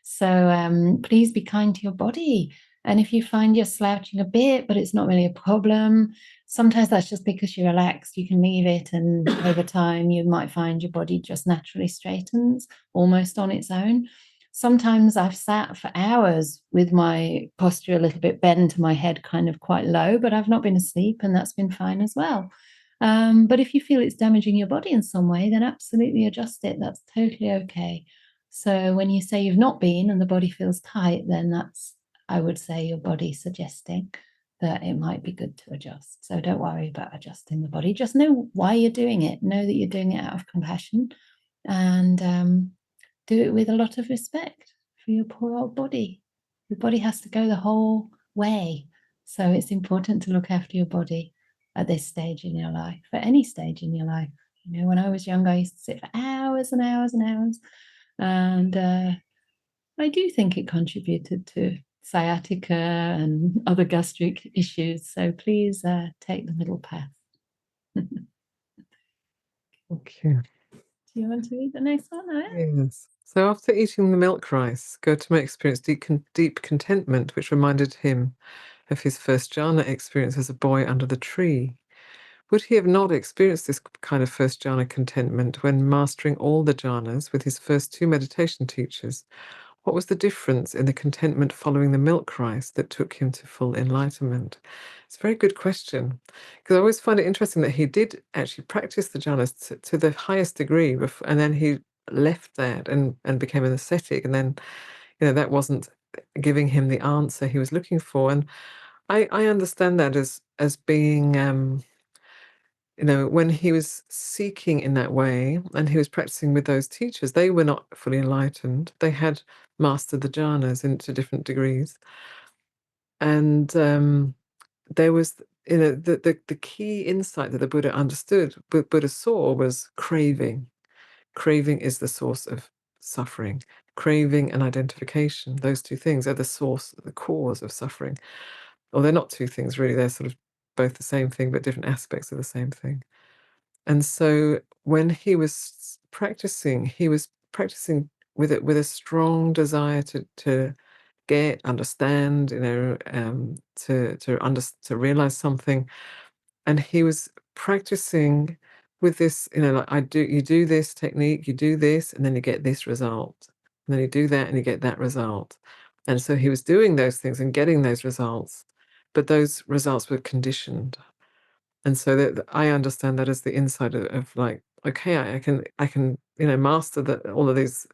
So please be kind to your body. And if you find you're slouching a bit, but it's not really a problem, sometimes that's just because you're relaxed. You can leave it, and over time, you might find your body just naturally straightens almost on its own. Sometimes I've sat for hours with my posture a little bit bent, my head kind of quite low, but I've not been asleep, and that's been fine as well. But if you feel it's damaging your body in some way, then absolutely adjust it. That's totally okay. So when you say you've not been and the body feels tight, then that's, I would say, your body suggesting that it might be good to adjust. So don't worry about adjusting the body. Just know why you're doing it. Know that you're doing it out of compassion, and do it with a lot of respect for your poor old body. Your body has to go the whole way. So it's important to look after your body at this stage in your life, at any stage in your life. When I was young, I used to sit for hours and hours and hours. And I do think it contributed to sciatica and other gastric issues. So please take the middle path. Okay. Do you want to read the next one? Yes. So after eating the milk rice, Gautama experienced deep contentment, which reminded him of his first jhana experience as a boy under the tree. Would he have not experienced this kind of first jhana contentment when mastering all the jhanas with his first two meditation teachers? What was the difference in the contentment following the milk rice that took him to full enlightenment? It's a very good question, because I always find it interesting that he did actually practice the jhanas to the highest degree, and then he left that and became an ascetic, and then that wasn't giving him the answer he was looking for. And I understand that as being when he was seeking in that way and he was practicing with those teachers, they were not fully enlightened. They had mastered the jhanas into different degrees. And there was, the key insight that the Buddha understood, Buddha saw, was craving. Craving is the source of suffering. Craving and identification, those two things are the cause of suffering. or they're not two things really, they're sort of both the same thing, but different aspects of the same thing. And so when he was practicing with a strong desire to understand, to realize something. And he was practicing with this, like you do this technique, you do this, and then you get this result. And then you do that and you get that result. And so he was doing those things and getting those results, but those results were conditioned. And so that I understand that as the insight of like, okay, I can master all of these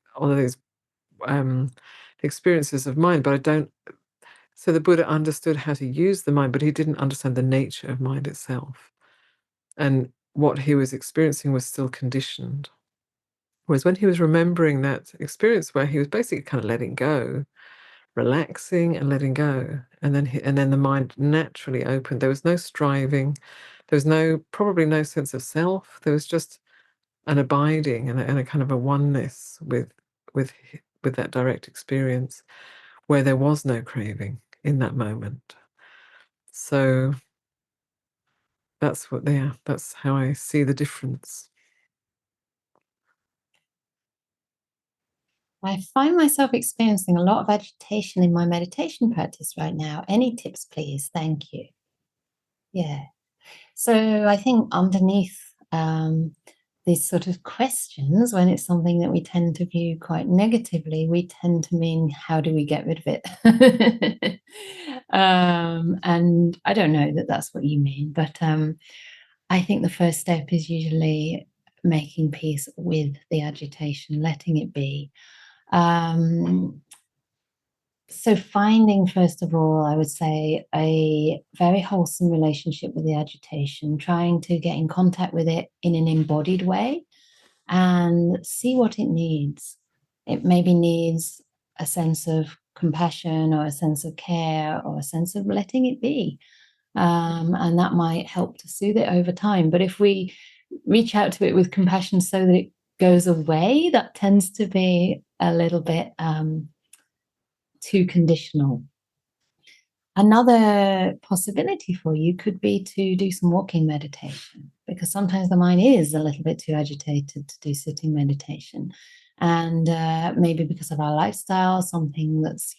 experiences of mind, but I don't. So the Buddha understood how to use the mind, but he didn't understand the nature of mind itself. And what he was experiencing was still conditioned. Whereas when he was remembering that experience where he was basically kind of letting go, relaxing and letting go, and then the mind naturally opened. There was no striving. There was probably no sense of self. There was just an abiding and a kind of a oneness with that direct experience, where there was no craving in that moment. So that's how I see the difference. I find myself experiencing a lot of agitation in my meditation practice right now. Any tips, please? Thank you. Yeah. So I think underneath these sort of questions, when it's something that we tend to view quite negatively, we tend to mean, how do we get rid of it? And I don't know that that's what you mean, but I think the first step is usually making peace with the agitation, letting it be. So finding, first of all, I would say, a very wholesome relationship with the agitation, trying to get in contact with it in an embodied way and see what it needs. It maybe needs a sense of compassion or a sense of care or a sense of letting it be. And that might help to soothe it over time. But if we reach out to it with compassion so that it goes away, that tends to be a little bit too conditional. Another possibility for you could be to do some walking meditation, because sometimes the mind is a little bit too agitated to do sitting meditation. And maybe because of our lifestyle, something that's,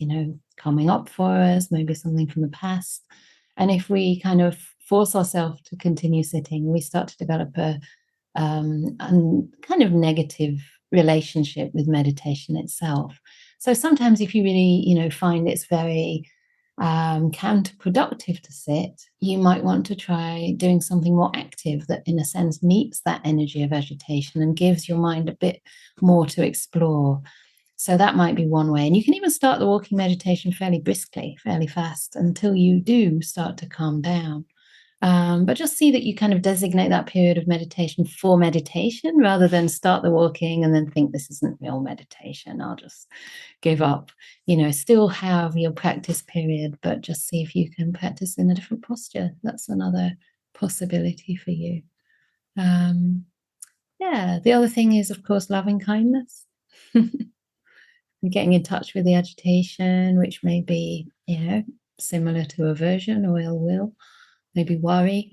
coming up for us, maybe something from the past. And if we kind of force ourselves to continue sitting, we start to develop a kind of negative relationship with meditation itself. So sometimes if you really, find it's very counterproductive to sit, you might want to try doing something more active that, in a sense, meets that energy of agitation and gives your mind a bit more to explore. So that might be one way. And you can even start the walking meditation fairly briskly, fairly fast, until you do start to calm down. But just see that you kind of designate that period of meditation for meditation, rather than start the walking and then think, this isn't real meditation, I'll just give up. Still have your practice period, but just see if you can practice in a different posture. That's another possibility for you. The other thing is, of course, loving kindness. Getting in touch with the agitation, which may be, similar to aversion or ill will, maybe worry,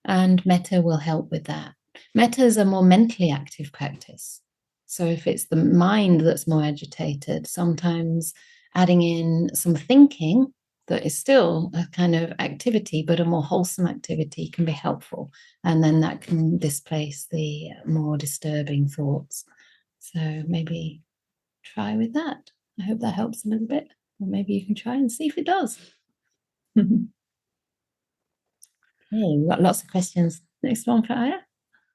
and metta will help with that. Metta is a more mentally active practice. So if it's the mind that's more agitated, sometimes adding in some thinking that is still a kind of activity, but a more wholesome activity, can be helpful. And then that can displace the more disturbing thoughts. So maybe try with that. I hope that helps a little bit. Or maybe you can try and see if it does. Hey, we've got lots of questions. Next one for Ayya.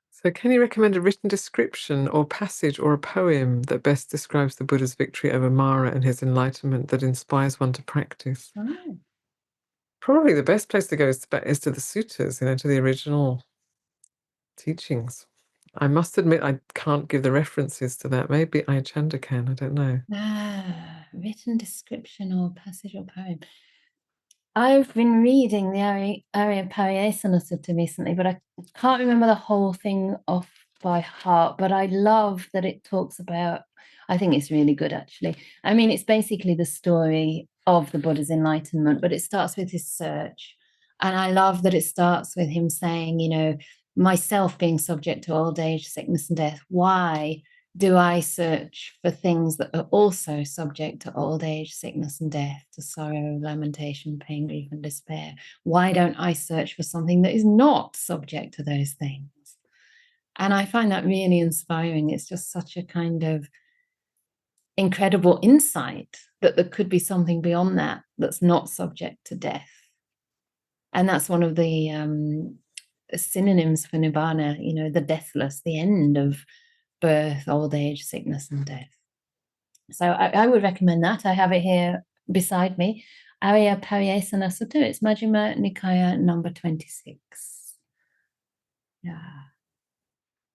So can you recommend a written description or passage or a poem that best describes the Buddha's victory over Mara and his enlightenment, that inspires one to practice? Oh. Probably the best place to go is to the suttas, to the original teachings. I must admit I can't give the references to that. Maybe Ayya Chanda can, I don't know. Written description or passage or poem. I've been reading the Arya Pariyesana Sutta recently, but I can't remember the whole thing off by heart. But I love that it talks about, I think it's really good, actually. I mean, it's basically the story of the Buddha's enlightenment, but it starts with his search. And I love that it starts with him saying, you know, myself being subject to old age, sickness, and death. Why do I search for things that are also subject to old age, sickness, and death, to sorrow, lamentation, pain, grief, and despair? Why don't I search for something that is not subject to those things? And I find that really inspiring. It's just such a kind of incredible insight that there could be something beyond that that's not subject to death. And that's one of the synonyms for nibbana, you know, the deathless, the end of birth, old age, sickness, and death. So I would recommend that. I have it here beside me. Ayya Anandabodhi Sutta. It's Majjhima Nikaya number 26. Yeah.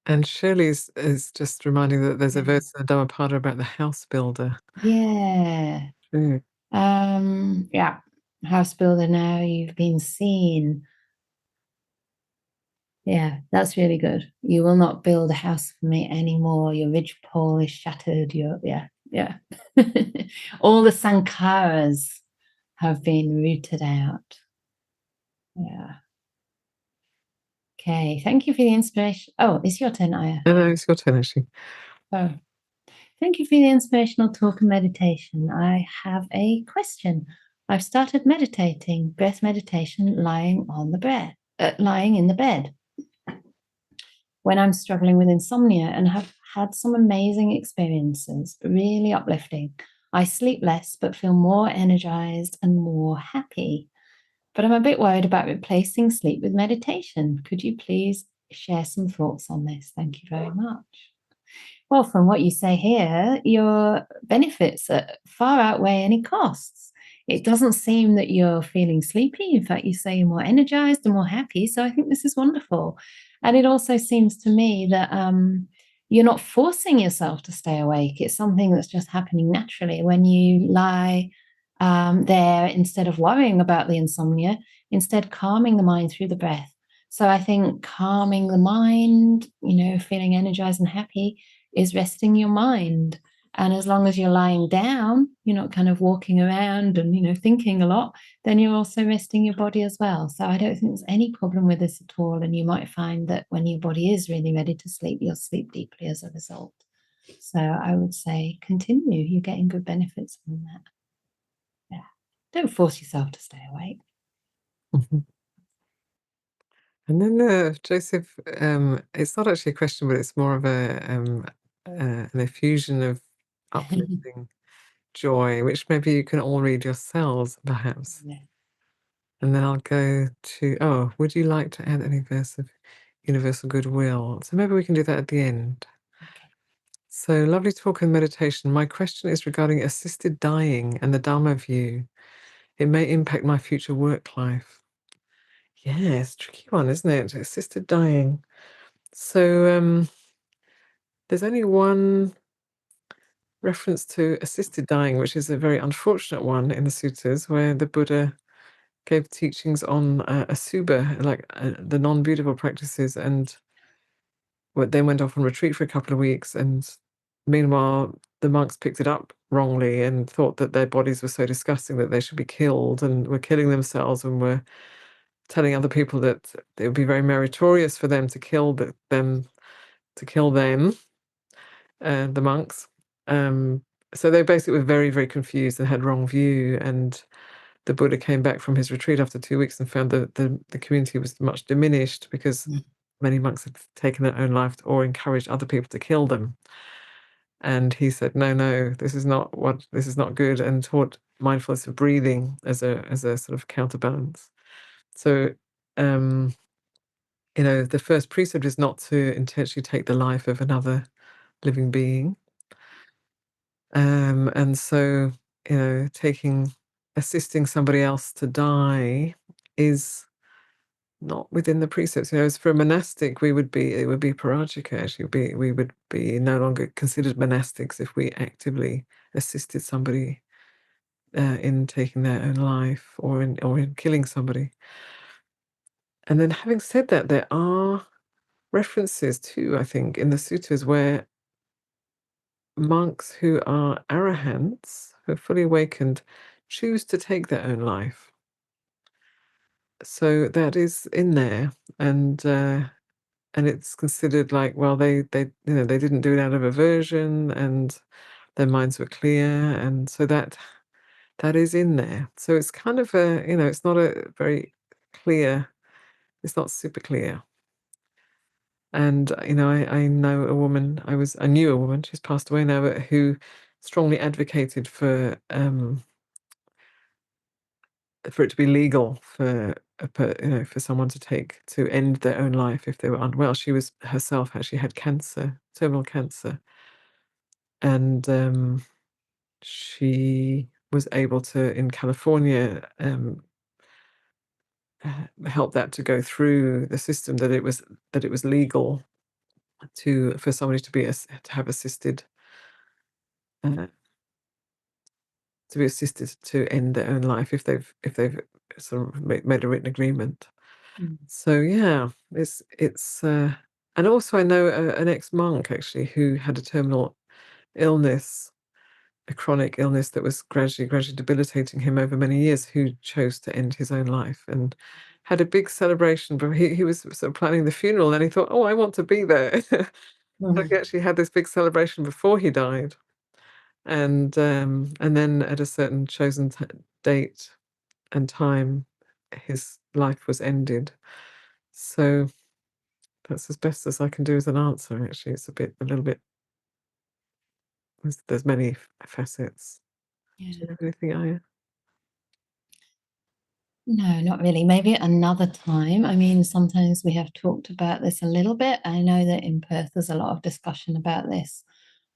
And Shirley is just reminding that there's a verse in the Dhammapada about the house builder. Yeah. True. Yeah. House builder, now you've been seen. Yeah, that's really good. You will not build a house for me anymore. Your ridgepole is shattered. Yeah. All the sankharas have been rooted out. Yeah. Okay, thank you for the inspiration. Oh, it's your turn, Ayya. No, it's your turn, actually. Oh, thank you for the inspirational talk and meditation. I have a question. I've started meditating, breath meditation, lying in the bed when I'm struggling with insomnia, and have had some amazing experiences, really uplifting. I sleep less but feel more energized and more happy. But I'm a bit worried about replacing sleep with meditation. Could you please share some thoughts on this? Thank you very much. Well, from what you say here, your benefits far outweigh any costs. It doesn't seem that you're feeling sleepy. In fact, you say you're more energized and more happy. So I think this is wonderful. And it also seems to me that you're not forcing yourself to stay awake. It's something that's just happening naturally when you lie there, instead of worrying about the insomnia, instead calming the mind through the breath. So I think calming the mind, you know, feeling energized and happy, is resting your mind. And as long as you're lying down, you're not kind of walking around and, you know, thinking a lot, then you're also resting your body as well. So I don't think there's any problem with this at all. And you might find that when your body is really ready to sleep, you'll sleep deeply as a result. So I would say continue. You're getting good benefits from that. Yeah. Don't force yourself to stay awake. Mm-hmm. And then Joseph, it's not actually a question, but it's more of an effusion of uplifting joy, which maybe you can all read yourselves, perhaps. Yeah. And then I'll go to, would you like to add any verse of universal goodwill? So maybe we can do that at the end. Okay. So lovely talk and meditation. My question is regarding assisted dying and the Dhamma view. It may impact my future work life. Yeah, it's a tricky one, isn't it? Assisted dying. So there's only one reference to assisted dying, which is a very unfortunate one in the suttas, where the Buddha gave teachings on asubha, like the non-beautiful practices, and then went off on retreat for a couple of weeks. And meanwhile, the monks picked it up wrongly and thought that their bodies were so disgusting that they should be killed, and were killing themselves, and were telling other people that it would be very meritorious for them to kill them, the monks. So they basically were very, very confused and had wrong view. And the Buddha came back from his retreat after 2 weeks and found that the community was much diminished because many monks had taken their own life or encouraged other people to kill them. And he said, no, this is not good, and taught mindfulness of breathing as a sort of counterbalance. So, the first precept is not to intentionally take the life of another living being. And so, assisting somebody else to die is not within the precepts. As for a monastic, it would be parajika, actually. We would be no longer considered monastics if we actively assisted somebody in taking their own life or in killing somebody. And then, having said that, there are references too, I think, in the suttas where monks who are arahants, who are fully awakened, choose to take their own life. So that is in there, and it's considered like, well, they didn't do it out of aversion, and their minds were clear, and so that is in there. So it's kind of it's not a very clear. It's not super clear. And I know a woman. I knew a woman. She's passed away now, but who strongly advocated for it to be legal for for someone to end their own life if they were unwell. She was herself actually had cancer, terminal cancer, and she was able to, in California, help that to go through the system, that it was legal for somebody to have assisted to be assisted to end their own life if they've sort of made a written agreement. So yeah, it's and also I know an ex-monk actually who had a terminal illness, a chronic illness that was gradually debilitating him over many years, who chose to end his own life and had a big celebration. But he was sort of planning the funeral, and he thought, oh, I want to be there. So he actually had this big celebration before he died, and then at a certain chosen date and time, his life was ended. So that's as best as I can do as an answer. Actually, it's a little bit. There's many facets. Yeah. Do you have anything, Ayya? No, not really. Maybe another time. I mean, sometimes we have talked about this a little bit. I know that in Perth there's a lot of discussion about this.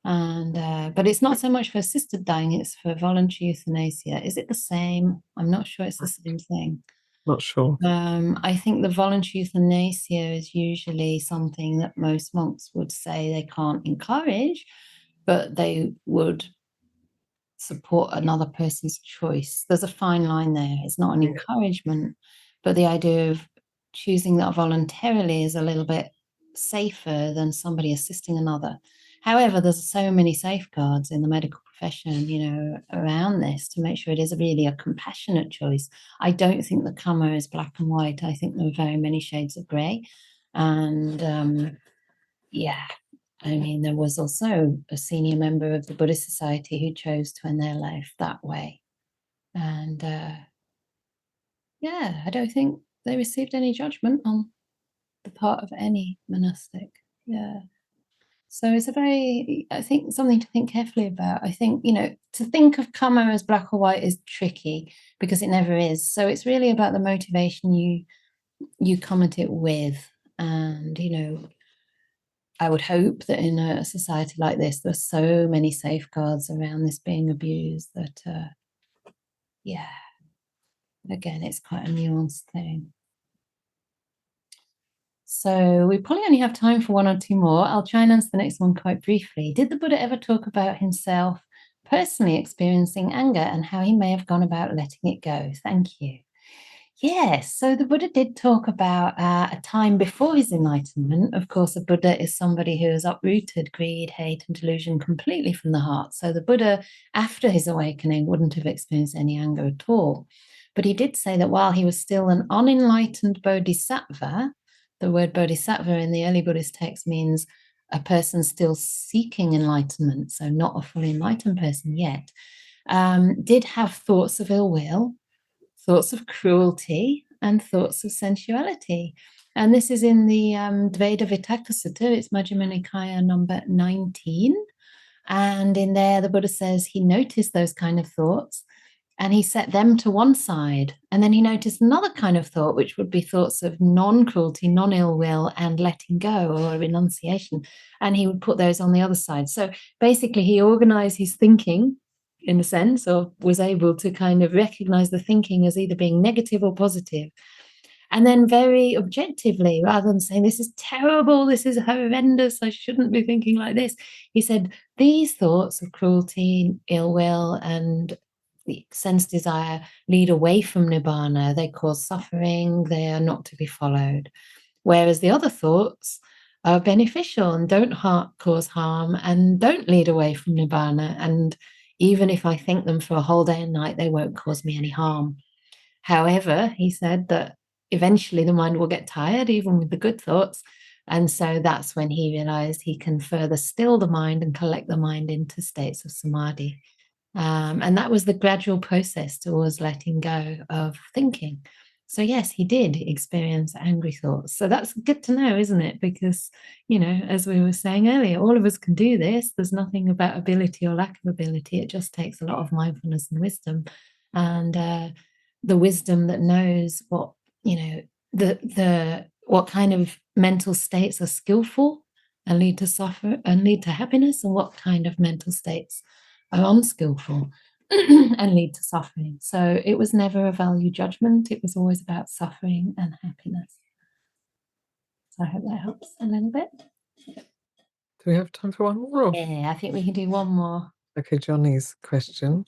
And but it's not so much for assisted dying, it's for voluntary euthanasia. Is it the same? I'm not sure it's the same thing. Not sure. I think the voluntary euthanasia is usually something that most monks would say they can't encourage, but they would support another person's choice. There's a fine line there. It's not an encouragement, but the idea of choosing that voluntarily is a little bit safer than somebody assisting another. However, there's so many safeguards in the medical profession, around this to make sure it is really a compassionate choice. I don't think the karma is black and white. I think there are very many shades of grey. And yeah, I mean, there was also a senior member of the Buddhist Society who chose to end their life that way. And yeah, I don't think they received any judgment on the part of any monastic. Yeah. So it's I think, something to think carefully about. I think, to think of karma as black or white is tricky because it never is. So it's really about the motivation you come at it with. And, I would hope that in a society like this, there's so many safeguards around this being abused that, yeah, again, it's quite a nuanced thing. So we probably only have time for one or two more. I'll try and answer the next one quite briefly. Did the Buddha ever talk about himself personally experiencing anger and how he may have gone about letting it go? Thank you. Yes, so the Buddha did talk about a time before his enlightenment. Of course, a Buddha is somebody who has uprooted greed, hate, and delusion completely from the heart. So the Buddha, after his awakening, wouldn't have experienced any anger at all. But he did say that while he was still an unenlightened bodhisattva, the word bodhisattva in the early Buddhist text means a person still seeking enlightenment, so not a fully enlightened person yet, did have thoughts of ill will, thoughts of cruelty, and thoughts of sensuality. And this is in the Dvaita Vitakka Sutta. It's Majjhima Nikaya number 19. And in there, the Buddha says he noticed those kind of thoughts and he set them to one side. And then he noticed another kind of thought, which would be thoughts of non-cruelty, non-ill will, and letting go or renunciation. And he would put those on the other side. So basically, he organized his thinking in a sense, or was able to kind of recognize the thinking as either being negative or positive. And then very objectively, rather than saying, this is terrible, this is horrendous, I shouldn't be thinking like this, he said, these thoughts of cruelty, ill will, and the sense desire lead away from nibbana. They cause suffering, they are not to be followed. Whereas the other thoughts are beneficial and don't cause harm and don't lead away from nibbana. And Even if I think them for a whole day and night, they won't cause me any harm. However, he said that eventually the mind will get tired, even with the good thoughts. And so that's when he realized he can further still the mind and collect the mind into states of samadhi. And that was the gradual process towards letting go of thinking. So, yes, he did experience angry thoughts. So that's good to know, isn't it? Because, as we were saying earlier, all of us can do this. There's nothing about ability or lack of ability. It just takes a lot of mindfulness and wisdom. And the wisdom that knows what, what kind of mental states are skillful and lead to happiness, and what kind of mental states are unskillful and lead to suffering. So it was never a value judgment. It was always about suffering and happiness. So I hope that helps a little bit. Do we have time for one more? Yeah, I think we can do one more. Okay, Johnny's question.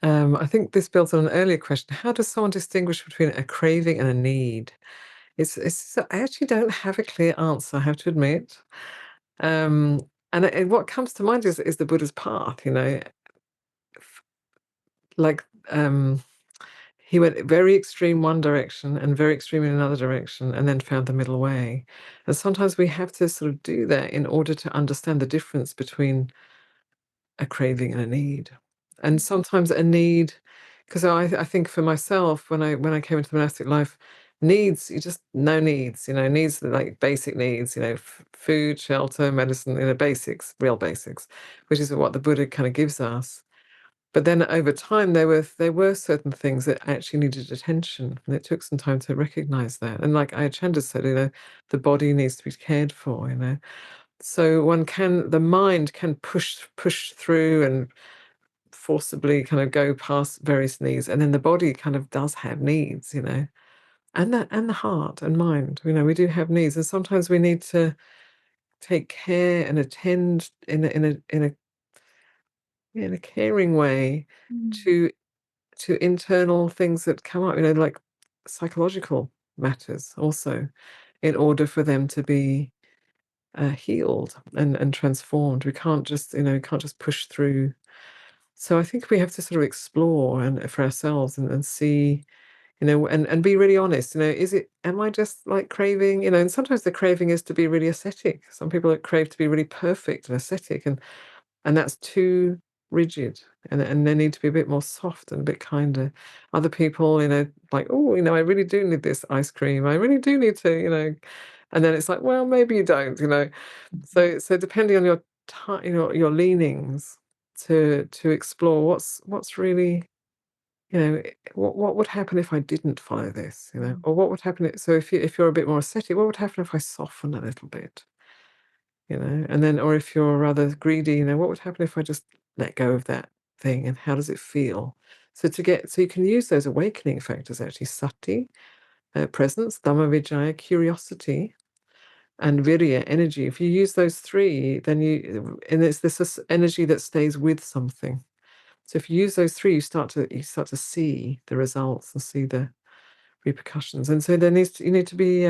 I think this builds on an earlier question. How does someone distinguish between a craving and a need? I actually don't have a clear answer, I have to admit. And what comes to mind is the Buddha's path, like he went very extreme one direction and very extreme in another direction, and then found the middle way. And sometimes we have to sort of do that in order to understand the difference between a craving and a need. And sometimes a need, because I think for myself, when I came into the monastic life, needs, you just no needs, needs like basic needs, food, shelter, medicine, basics, real basics, which is what the Buddha kind of gives us. But then over time, there were certain things that actually needed attention, and it took some time to recognize that. And like Ayya Chanda said, the body needs to be cared for. So the mind can push through and forcibly kind of go past various needs, and then the body kind of does have needs, and the heart and mind, we do have needs, and sometimes we need to take care and attend in a caring way to internal things that come up, like psychological matters also, in order for them to be healed and transformed. We can't just push through. So I think we have to sort of explore and for ourselves and see, and be really honest. Am I just like craving? And sometimes the craving is to be really ascetic. Some people crave to be really perfect and ascetic, and that's too rigid, and they need to be a bit more soft and a bit kinder. Other people, like, oh, I really do need this ice cream. I really do need to. And then it's like, well, maybe you don't. So depending on your your leanings, to explore what's really, what would happen if I didn't follow this, or what would happen. So if you're a bit more ascetic, what would happen if I soften a little bit, and then, or if you're rather greedy, what would happen if I just let go of that thing, and how does it feel? So you can use those awakening factors actually: sati, presence; dhamma vijaya, curiosity; and virya, energy. If you use those three, then and it's this energy that stays with something. So if you use those three, you start to see the results and see the repercussions. And so you need to be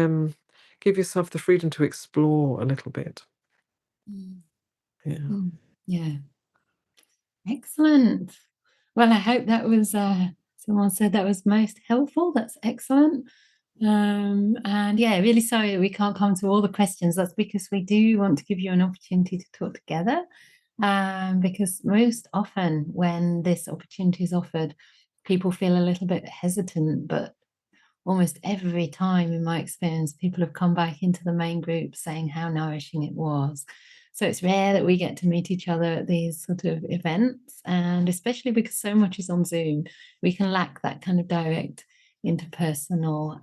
give yourself the freedom to explore a little bit. Yeah. Yeah. Excellent. Well, I hope that was someone said that was most helpful. That's excellent. And yeah, really sorry we can't come to all the questions. That's because we do want to give you an opportunity to talk together. Because most often when this opportunity is offered, people feel a little bit hesitant, but almost every time in my experience, people have come back into the main group saying how nourishing it was. So it's rare that we get to meet each other at these sort of events, and especially because so much is on Zoom, we can lack that kind of direct interpersonal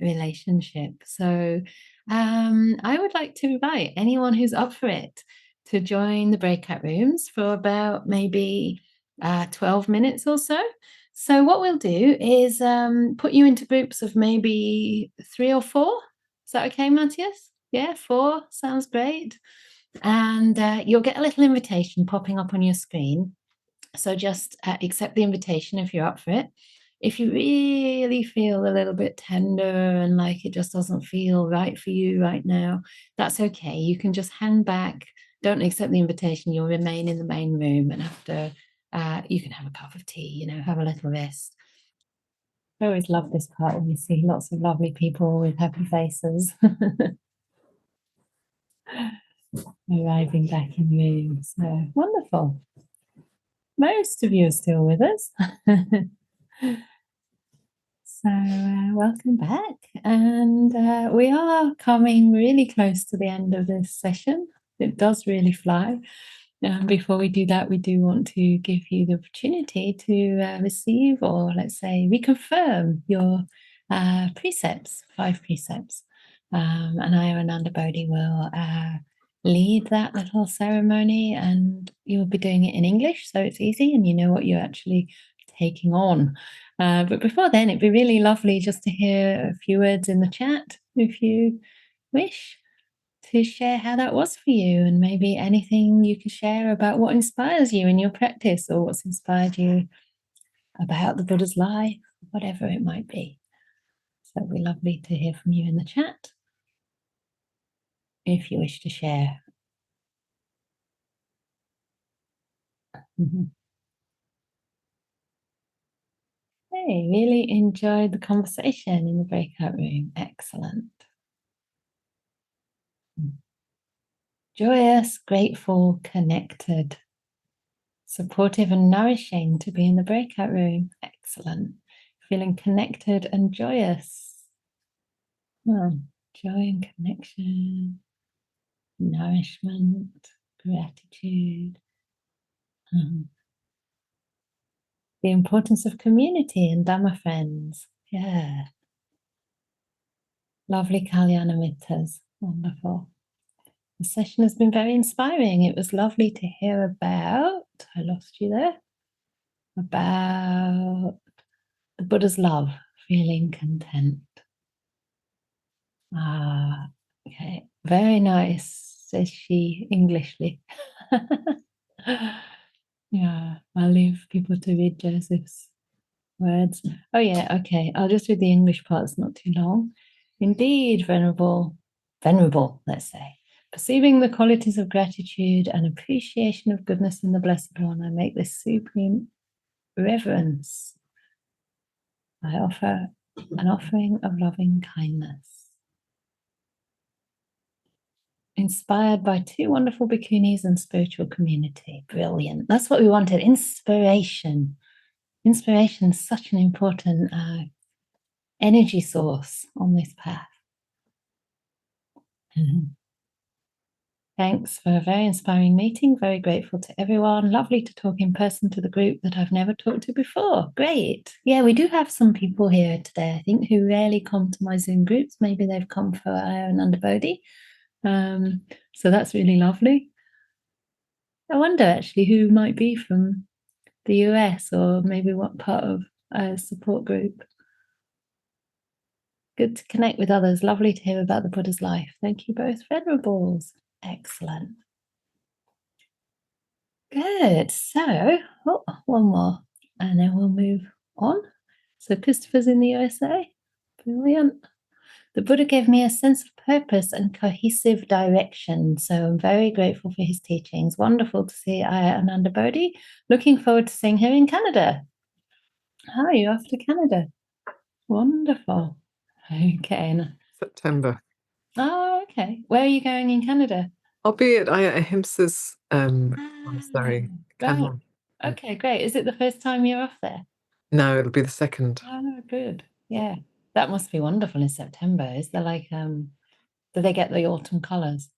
relationship. So I would like to invite anyone who's up for it to join the breakout rooms for about maybe 12 minutes or so. So what we'll do is put you into groups of maybe 3 or 4. Is that okay, Matthias? Yeah, 4 sounds great. And you'll get a little invitation popping up on your screen. So just accept the invitation if you're up for it. If you really feel a little bit tender and like it just doesn't feel right for you right now, that's okay. You can just hang back. Don't accept the invitation. You'll remain in the main room. And after you can have a cup of tea, have a little rest. I always love this part when you see lots of lovely people with happy faces arriving back in the room. So wonderful. Most of you are still with us. So welcome back. And we are coming really close to the end of this session. It does really fly. Before we do that, we do want to give you the opportunity to receive, or let's say reconfirm, your precepts, 5 precepts. And Ayya Anandabodhi will lead that little ceremony, and you'll be doing it in English, so it's easy and you know what you're actually taking on. But before then, it'd be really lovely just to hear a few words in the chat, if you wish to share how that was for you, and maybe anything you can share about what inspires you in your practice, or what's inspired you about the Buddha's life, whatever it might be. So it'd be lovely to hear from you in the chat if you wish to share. Hey, really enjoyed the conversation in the breakout room. Excellent. Joyous, grateful, connected, supportive and nourishing to be in the breakout room. Excellent. Feeling connected and joyous. Oh, joy and connection, nourishment, gratitude. The importance of community and Dhamma friends. Yeah. Lovely Kalyana Mittas. Wonderful. The session has been very inspiring. It was lovely to hear about, I lost you there, about the Buddha's love, feeling content. Okay, very nice, says she Englishly. Yeah, I'll leave people to read Joseph's words. Oh yeah, okay, I'll just read the English part, it's not too long. Indeed, venerable, let's say. Perceiving the qualities of gratitude and appreciation of goodness in the Blessed One, I make this supreme reverence. I offer an offering of loving kindness. Inspired by 2 wonderful bhikkhunis and spiritual community. Brilliant. That's what we wanted, inspiration. Inspiration is such an important energy source on this path. Thanks for a very inspiring meeting. Very grateful to everyone. Lovely to talk in person to the group that I've never talked to before. Great. Yeah, we do have some people here today, I think, who rarely come to my Zoom groups. Maybe they've come for Ayya Anandabodhi. So that's really lovely. I wonder actually who might be from the US, or maybe what part of a support group. Good to connect with others. Lovely to hear about the Buddha's life. Thank you both, venerables. Excellent. Good. So, one more, and then we'll move on. So Christopher's in the USA. Brilliant. The Buddha gave me a sense of purpose and cohesive direction. So I'm very grateful for his teachings. Wonderful to see Ayya Anandabodhi. Looking forward to seeing her in Canada. How are you off to Canada? Wonderful. Okay. September. Oh, okay. Where are you going in Canada? I'll be at Ayya Ahimsa's monastery. Right. Okay, great. Is it the first time you're off there? No, it'll be the second. Oh, good. Yeah. That must be wonderful in September. Is there like, do they get the autumn colours?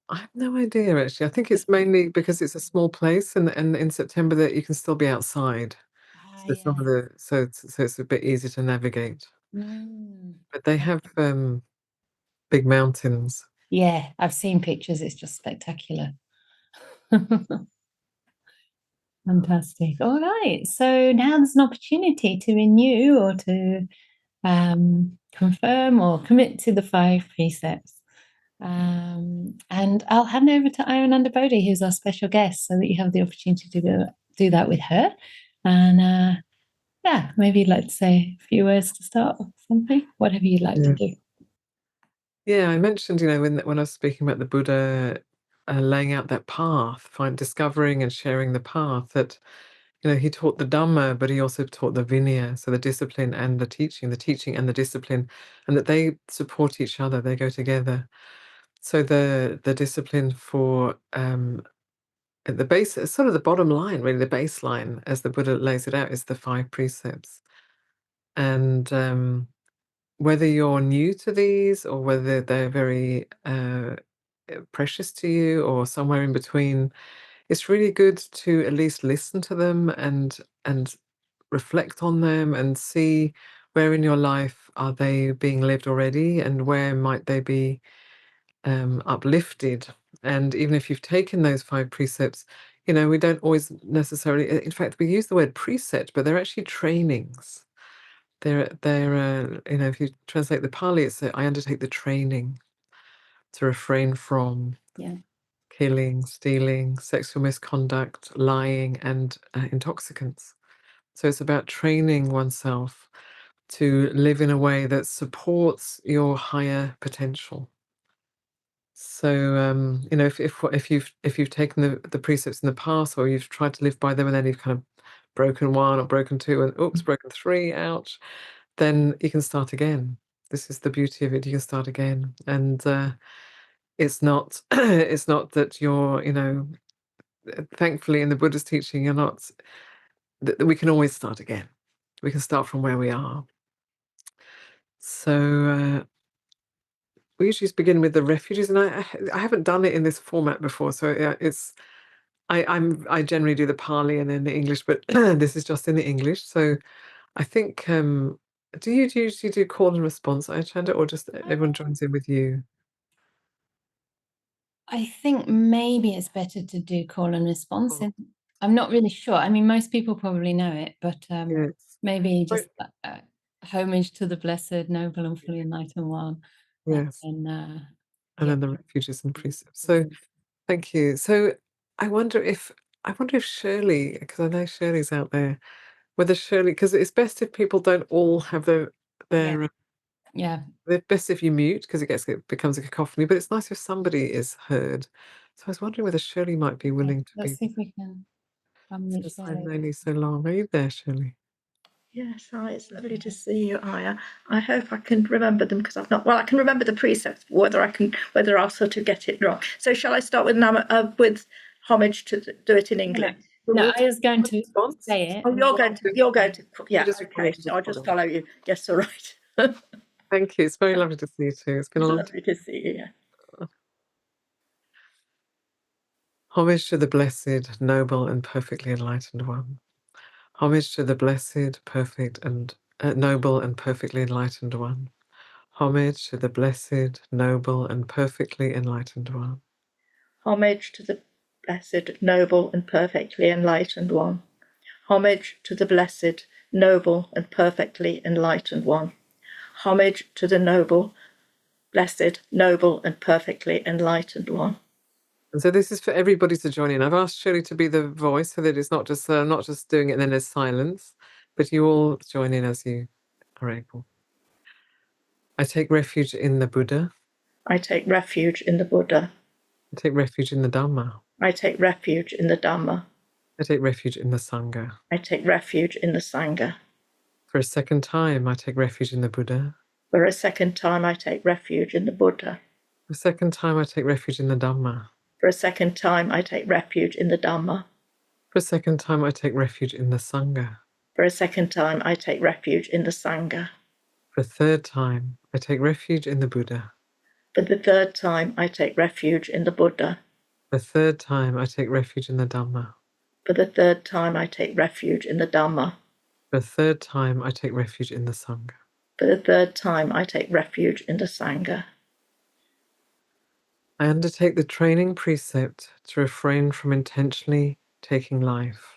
I have no idea, actually. I think it's mainly because it's a small place, and in September that you can still be outside. So it's not so it's a bit easier to navigate. But they have big mountains. Yeah, I've seen pictures. It's just spectacular. Fantastic. All right. So now there's an opportunity to renew, or to confirm or commit to the 5 precepts. And I'll hand over to Ayya Anandabodhi, who's our special guest, so that you have the opportunity to do that with her. And yeah, maybe you'd like to say a few words to start, or something, whatever you'd like to do. Yeah, I mentioned, when I was speaking about the Buddha, laying out that path, discovering and sharing the path that, he taught the Dhamma, but he also taught the Vinaya, so the discipline and the teaching and the discipline, and that they support each other, they go together. So the discipline for at the base, sort of the bottom line, really, the baseline, as the Buddha lays it out, is the 5 precepts. And whether you're new to these or whether they're very precious to you or somewhere in between, it's really good to at least listen to them and reflect on them and see where in your life are they being lived already and where might they be uplifted. And even if you've taken those 5 precepts, we don't always necessarily, in fact, we use the word precept, but they're actually trainings. They're if you translate the Pali, it's I undertake the training to refrain from killing, stealing, sexual misconduct, lying, and intoxicants. So it's about training oneself to live in a way that supports your higher potential. So if you've taken the precepts in the past, or you've tried to live by them, and then you've kind of broken 1 or broken 2, and oops, broken 3, ouch, then you can start again. This is the beauty of it. You can start again, and it's not it's not that you're thankfully in the Buddhist teaching you're not that we can always start again. We can start from where we are. So we usually just begin with the refuges, and I haven't done it in this format before, so it's I generally do the Pali and then the English, but this is just in the English. So I think do you usually do call and response, Ayya Chanda, or just everyone joins in with you? I think maybe it's better to do call and response. Oh. I'm not really sure. I mean, most people probably know it, but Yes. maybe just homage to the Blessed, Noble, and Fully Enlightened One. Yes. And then the refuges and precepts. So thank you. So I wonder if Shirley, because I know Shirley's out there, whether Shirley, because it's best if people don't all have their they're best if you mute, because it becomes a cacophony, but it's nice if somebody is heard. So I was wondering whether Shirley might be willing to let's see if we can unmute since I've Shirley. known you so long. Are you there, Shirley? Yes, hi, it's lovely to see you, Ayya. I hope I can remember them, because I've not. Well, I can remember the precepts, whether I'll sort of get it wrong. So shall I start with homage to do it in English? No, I was going to say it. Oh, you're going to. Yeah, okay. So I'll just follow you. Yes, all right. Thank you. It's very lovely to see you too. It's been a long time. Lovely to see you. Yeah. Homage to the Blessed, Noble, and Perfectly Enlightened One. Homage to the Blessed, Perfect, and Noble, and Perfectly Enlightened One. Homage to the Blessed, Noble, and Perfectly Enlightened One. Homage to the Blessed, Noble, and Perfectly Enlightened One. Homage to the Blessed, Noble, and Perfectly Enlightened One. Homage to the Noble, Blessed, Noble, and Perfectly Enlightened One. And so this is for everybody to join in. I've asked Shirley to be the voice, so that it's not just doing it and then there's silence, but you all join in as you are able. I take refuge in the Buddha. I take refuge in the Buddha. I take refuge in the Dhamma. I take refuge in the Dhamma. I take refuge in the Sangha. I take refuge in the Sangha. For a second time, I take refuge in the Buddha. For a second time, I take refuge in the Buddha. For a second time, I take refuge in the Dhamma. For a second time, I take refuge in the Dhamma. For a second time, I take refuge in the Sangha. For a second time, I take refuge in the Sangha. For a third time, I take refuge in the Buddha. For the third time, I take refuge in the Buddha. For the third time, I take refuge in the Dhamma. For the third time, I take refuge in the Dhamma. For the third time, I take refuge in the Sangha. For the third time, I take refuge in the Sangha. I undertake the training precept to refrain from intentionally taking life.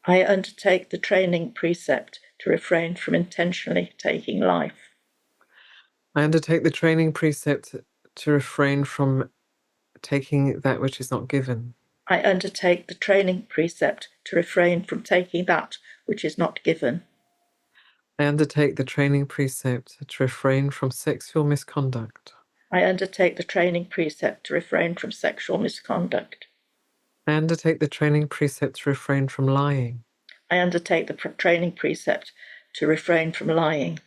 I undertake the training precept to refrain from intentionally taking life. I undertake the training precept to refrain from taking that which is not given. I undertake the training precept to refrain from taking that which is not given. I undertake the training precept to refrain from sexual misconduct. I undertake the training precept to refrain from sexual misconduct. I undertake the training precept to refrain from lying. I undertake the training precept to refrain from lying.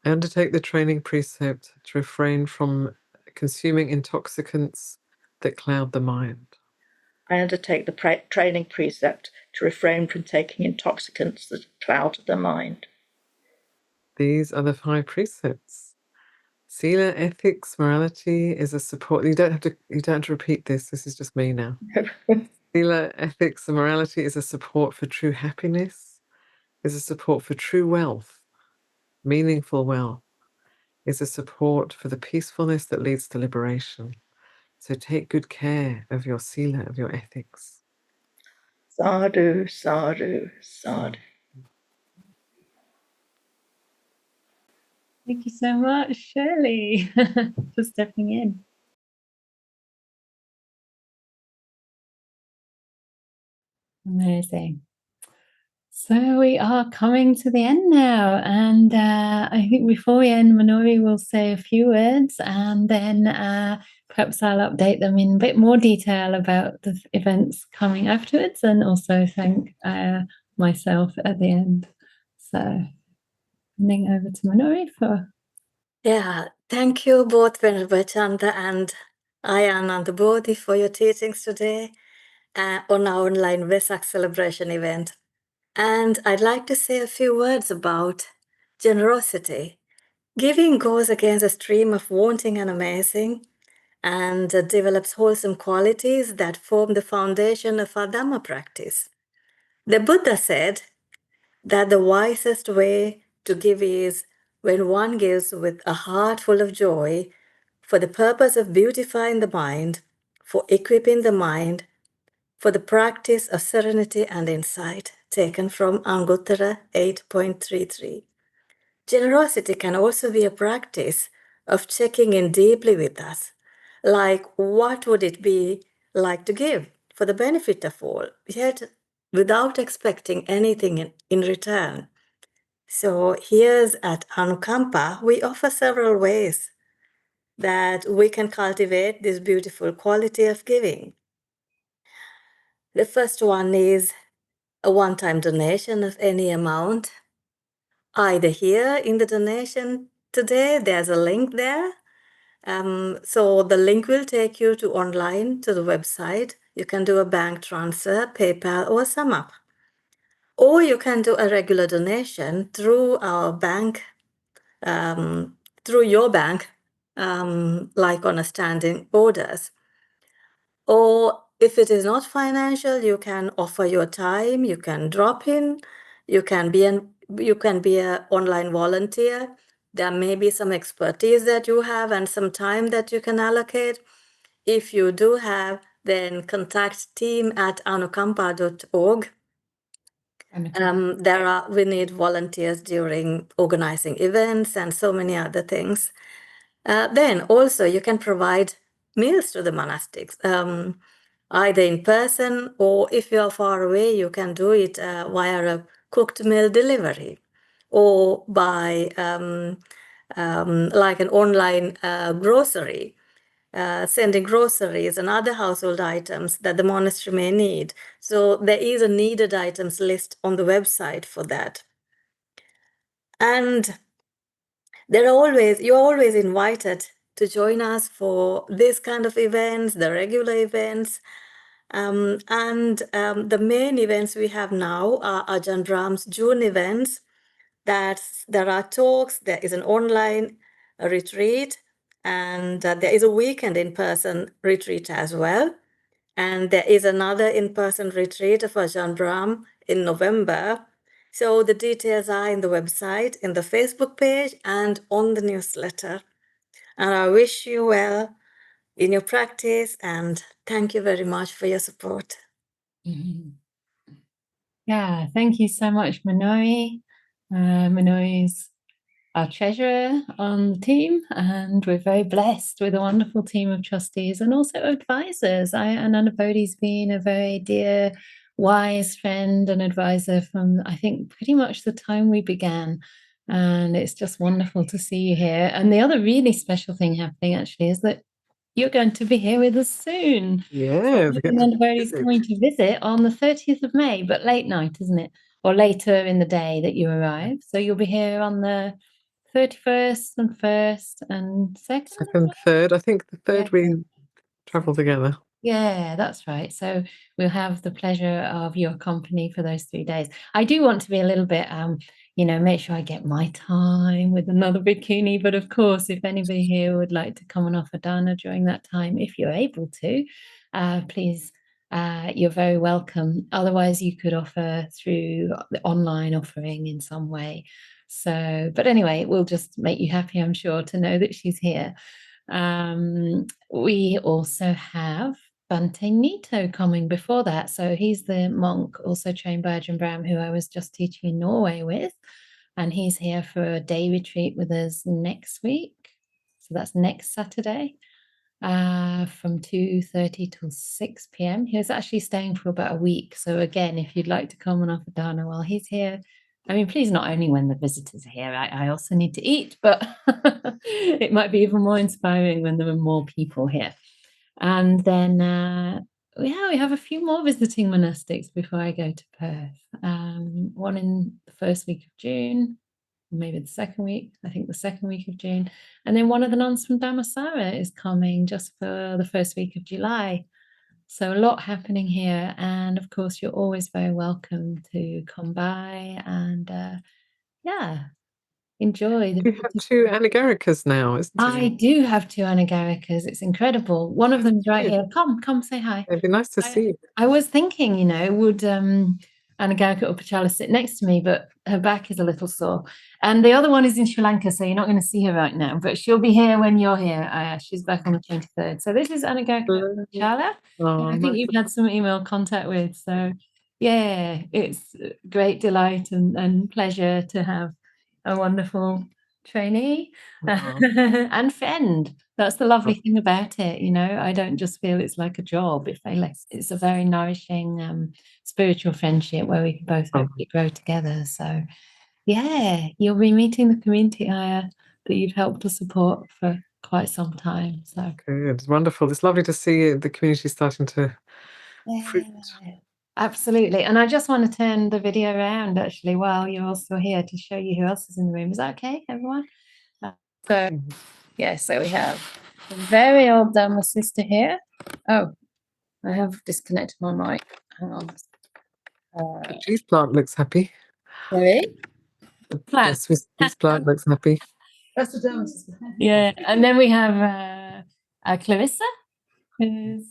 I undertake the training precept to refrain from consuming intoxicants that cloud the mind. I undertake the training precept to refrain from taking intoxicants that cloud the mind. These are the 5 precepts. Sila, ethics, morality is a support. You don't have to repeat this. This is just me now. Sila, ethics, and morality is a support for true happiness, is a support for true wealth, meaningful wealth, is a support for the peacefulness that leads to liberation. So take good care of your sila, of your ethics. Sadhu, sadhu, sadhu. Thank you so much, Shirley, for stepping in. Amazing. So we are coming to the end now, and I think before we end, Manori will say a few words, and then perhaps I'll update them in a bit more detail about the events coming afterwards, and also thank myself at the end. So handing over to Manori for... Yeah, thank you both Venerable Chanda and Ayya Anandabodhi for your teachings today on our online Vesak celebration event. And I'd like to say a few words about generosity. Giving goes against the stream of wanting and amazing and develops wholesome qualities that form the foundation of our Dhamma practice. The Buddha said that the wisest way to give is when one gives with a heart full of joy for the purpose of beautifying the mind, for equipping the mind, for the practice of serenity and insight, taken from Anguttara 8.33. Generosity can also be a practice of checking in deeply with us, like what would it be like to give for the benefit of all, yet without expecting anything in return. So here's at Anukampa, we offer several ways that we can cultivate this beautiful quality of giving. The first one is a one-time donation of any amount. Either here in the donation today, there's a link there. So the link will take you to online to the website. You can do a bank transfer, PayPal, or SumUp. Or you can do a regular donation through our bank, through your bank, like on a standing orders. Or if it is not financial, you can offer your time, you can drop in, you can be an online volunteer. There may be some expertise that you have and some time that you can allocate. If you do have, then contact team@anukampa.org. We need volunteers during organizing events and so many other things. Then also you can provide meals to the monastics, either in person, or if you are far away, you can do it via a cooked meal delivery, or by like an online grocery, sending groceries and other household items that the monastery may need. So there is a needed items list on the website for that. And you're always invited to join us for this kind of events, the regular events. The main events we have now are Ajahn Brahm's June events. There are talks, there is an online retreat, and there is a weekend in-person retreat as well. And there is another in-person retreat of Ajahn Brahm in November. So the details are in the website, in the Facebook page, and on the newsletter. And I wish you well in your practice, and thank you very much for your support. Yeah, thank you so much, Manori. Manori's our treasurer on the team, and we're very blessed with a wonderful team of trustees and also advisors. Ayya Anandabodhi's been a very dear, wise friend and advisor from, I think, pretty much the time we began. And it's just wonderful to see you here. And the other really special thing happening actually is that you're going to be here with us soon. Yeah, Ven Candā is coming to visit on the 30th of May, but late night, isn't it? Or later in the day that you arrive. So you'll be here on the 31st and 1st and 2nd. second, third. I think the third we travel together. Yeah, that's right. So we'll have the pleasure of your company for those 3 days. I do want to be a little bit, make sure I get my time with another bhikkhuni. But of course, if anybody here would like to come and offer dana during that time, if you're able to, please, you're very welcome. Otherwise, you could offer through the online offering in some way. So, but anyway, it will just make you happy, I'm sure, to know that she's here. We also have Bhante Nito coming before that. So he's the monk also trained by Ajahn Brahm, who I was just teaching in Norway with. And he's here for a day retreat with us next week. So that's next Saturday from 2:30 till 6 p.m. He was actually staying for about a week. So again, if you'd like to come and offer dana while he's here, I mean, please, not only when the visitors are here, I also need to eat, but it might be even more inspiring when there are more people here. And then, we have a few more visiting monastics before I go to Perth. One in the first week of June, maybe the second week, I think the second week of June. And then one of the nuns from Dhammasara is coming just for the first week of July. So a lot happening here. And of course, you're always very welcome to come by and, enjoy the. You have 2 Anagarikas now, isn't it? I do have 2 Anagarikas. It's incredible. One of them's right here. Come say hi. It'd be nice to see you. I was thinking, would Anagarika Upachala sit next to me, but her back is a little sore. And the other one is in Sri Lanka, so you're not going to see her right now, but she'll be here when you're here. She's back on the 23rd. So this is Anagarika Upachala. Oh, I think you've had some email contact with. So yeah, it's a great delight and pleasure to have a wonderful trainee and friend. That's the lovely thing about it, I don't just feel it's like a job. It's a very nourishing spiritual friendship where we can both hopefully grow together. So yeah, you'll be meeting the community, Ayya, that you've helped to support for quite some time. So good. It's wonderful. It's lovely to see the community starting to fruit. Absolutely. And I just want to turn the video around actually while you're also here to show you who else is in the room. Is that okay, everyone? So we have a very old Dhamma sister here. Oh, I have disconnected my mic. Hang on. The cheese plant looks happy. Sorry? The Swiss cheese plant looks happy. That's the Dhamma sister. Yeah. And then we have Clarissa, who's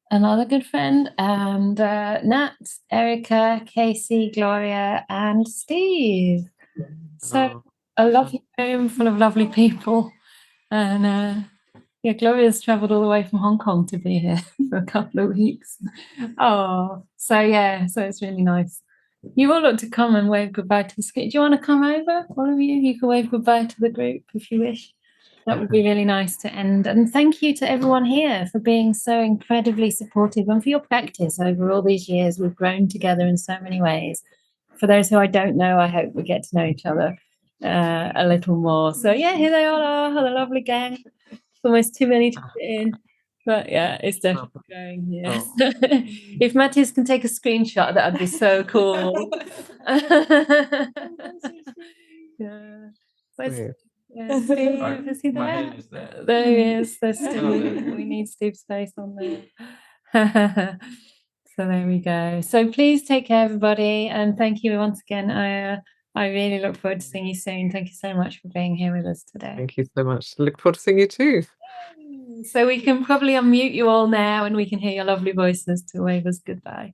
another good friend, and Nat, Erica, Casey, Gloria, and Steve. So a lovely room full of lovely people. And Gloria's travelled all the way from Hong Kong to be here for a couple of weeks. So it's really nice. You all ought to come and wave goodbye to the screen. Do you want to come over, all of you? You can wave goodbye to the group if you wish. That would be really nice to end. And thank you to everyone here for being so incredibly supportive and for your practice over all these years. We've grown together in so many ways. For those who I don't know, I hope we get to know each other a little more. So here they all are, the lovely gang. Almost too many to fit in. But yeah, it's definitely going. Yeah. If Matthias can take a screenshot, that would be so cool. Yeah. Steve, is he there? There he is. There's Steve. We need Steve's face on there. So there we go. So please take care, everybody, and thank you once again. I really look forward to seeing you soon. Thank you so much for being here with us today. Thank you so much. Look forward to seeing you too. So we can probably unmute you all now, and we can hear your lovely voices to wave us goodbye.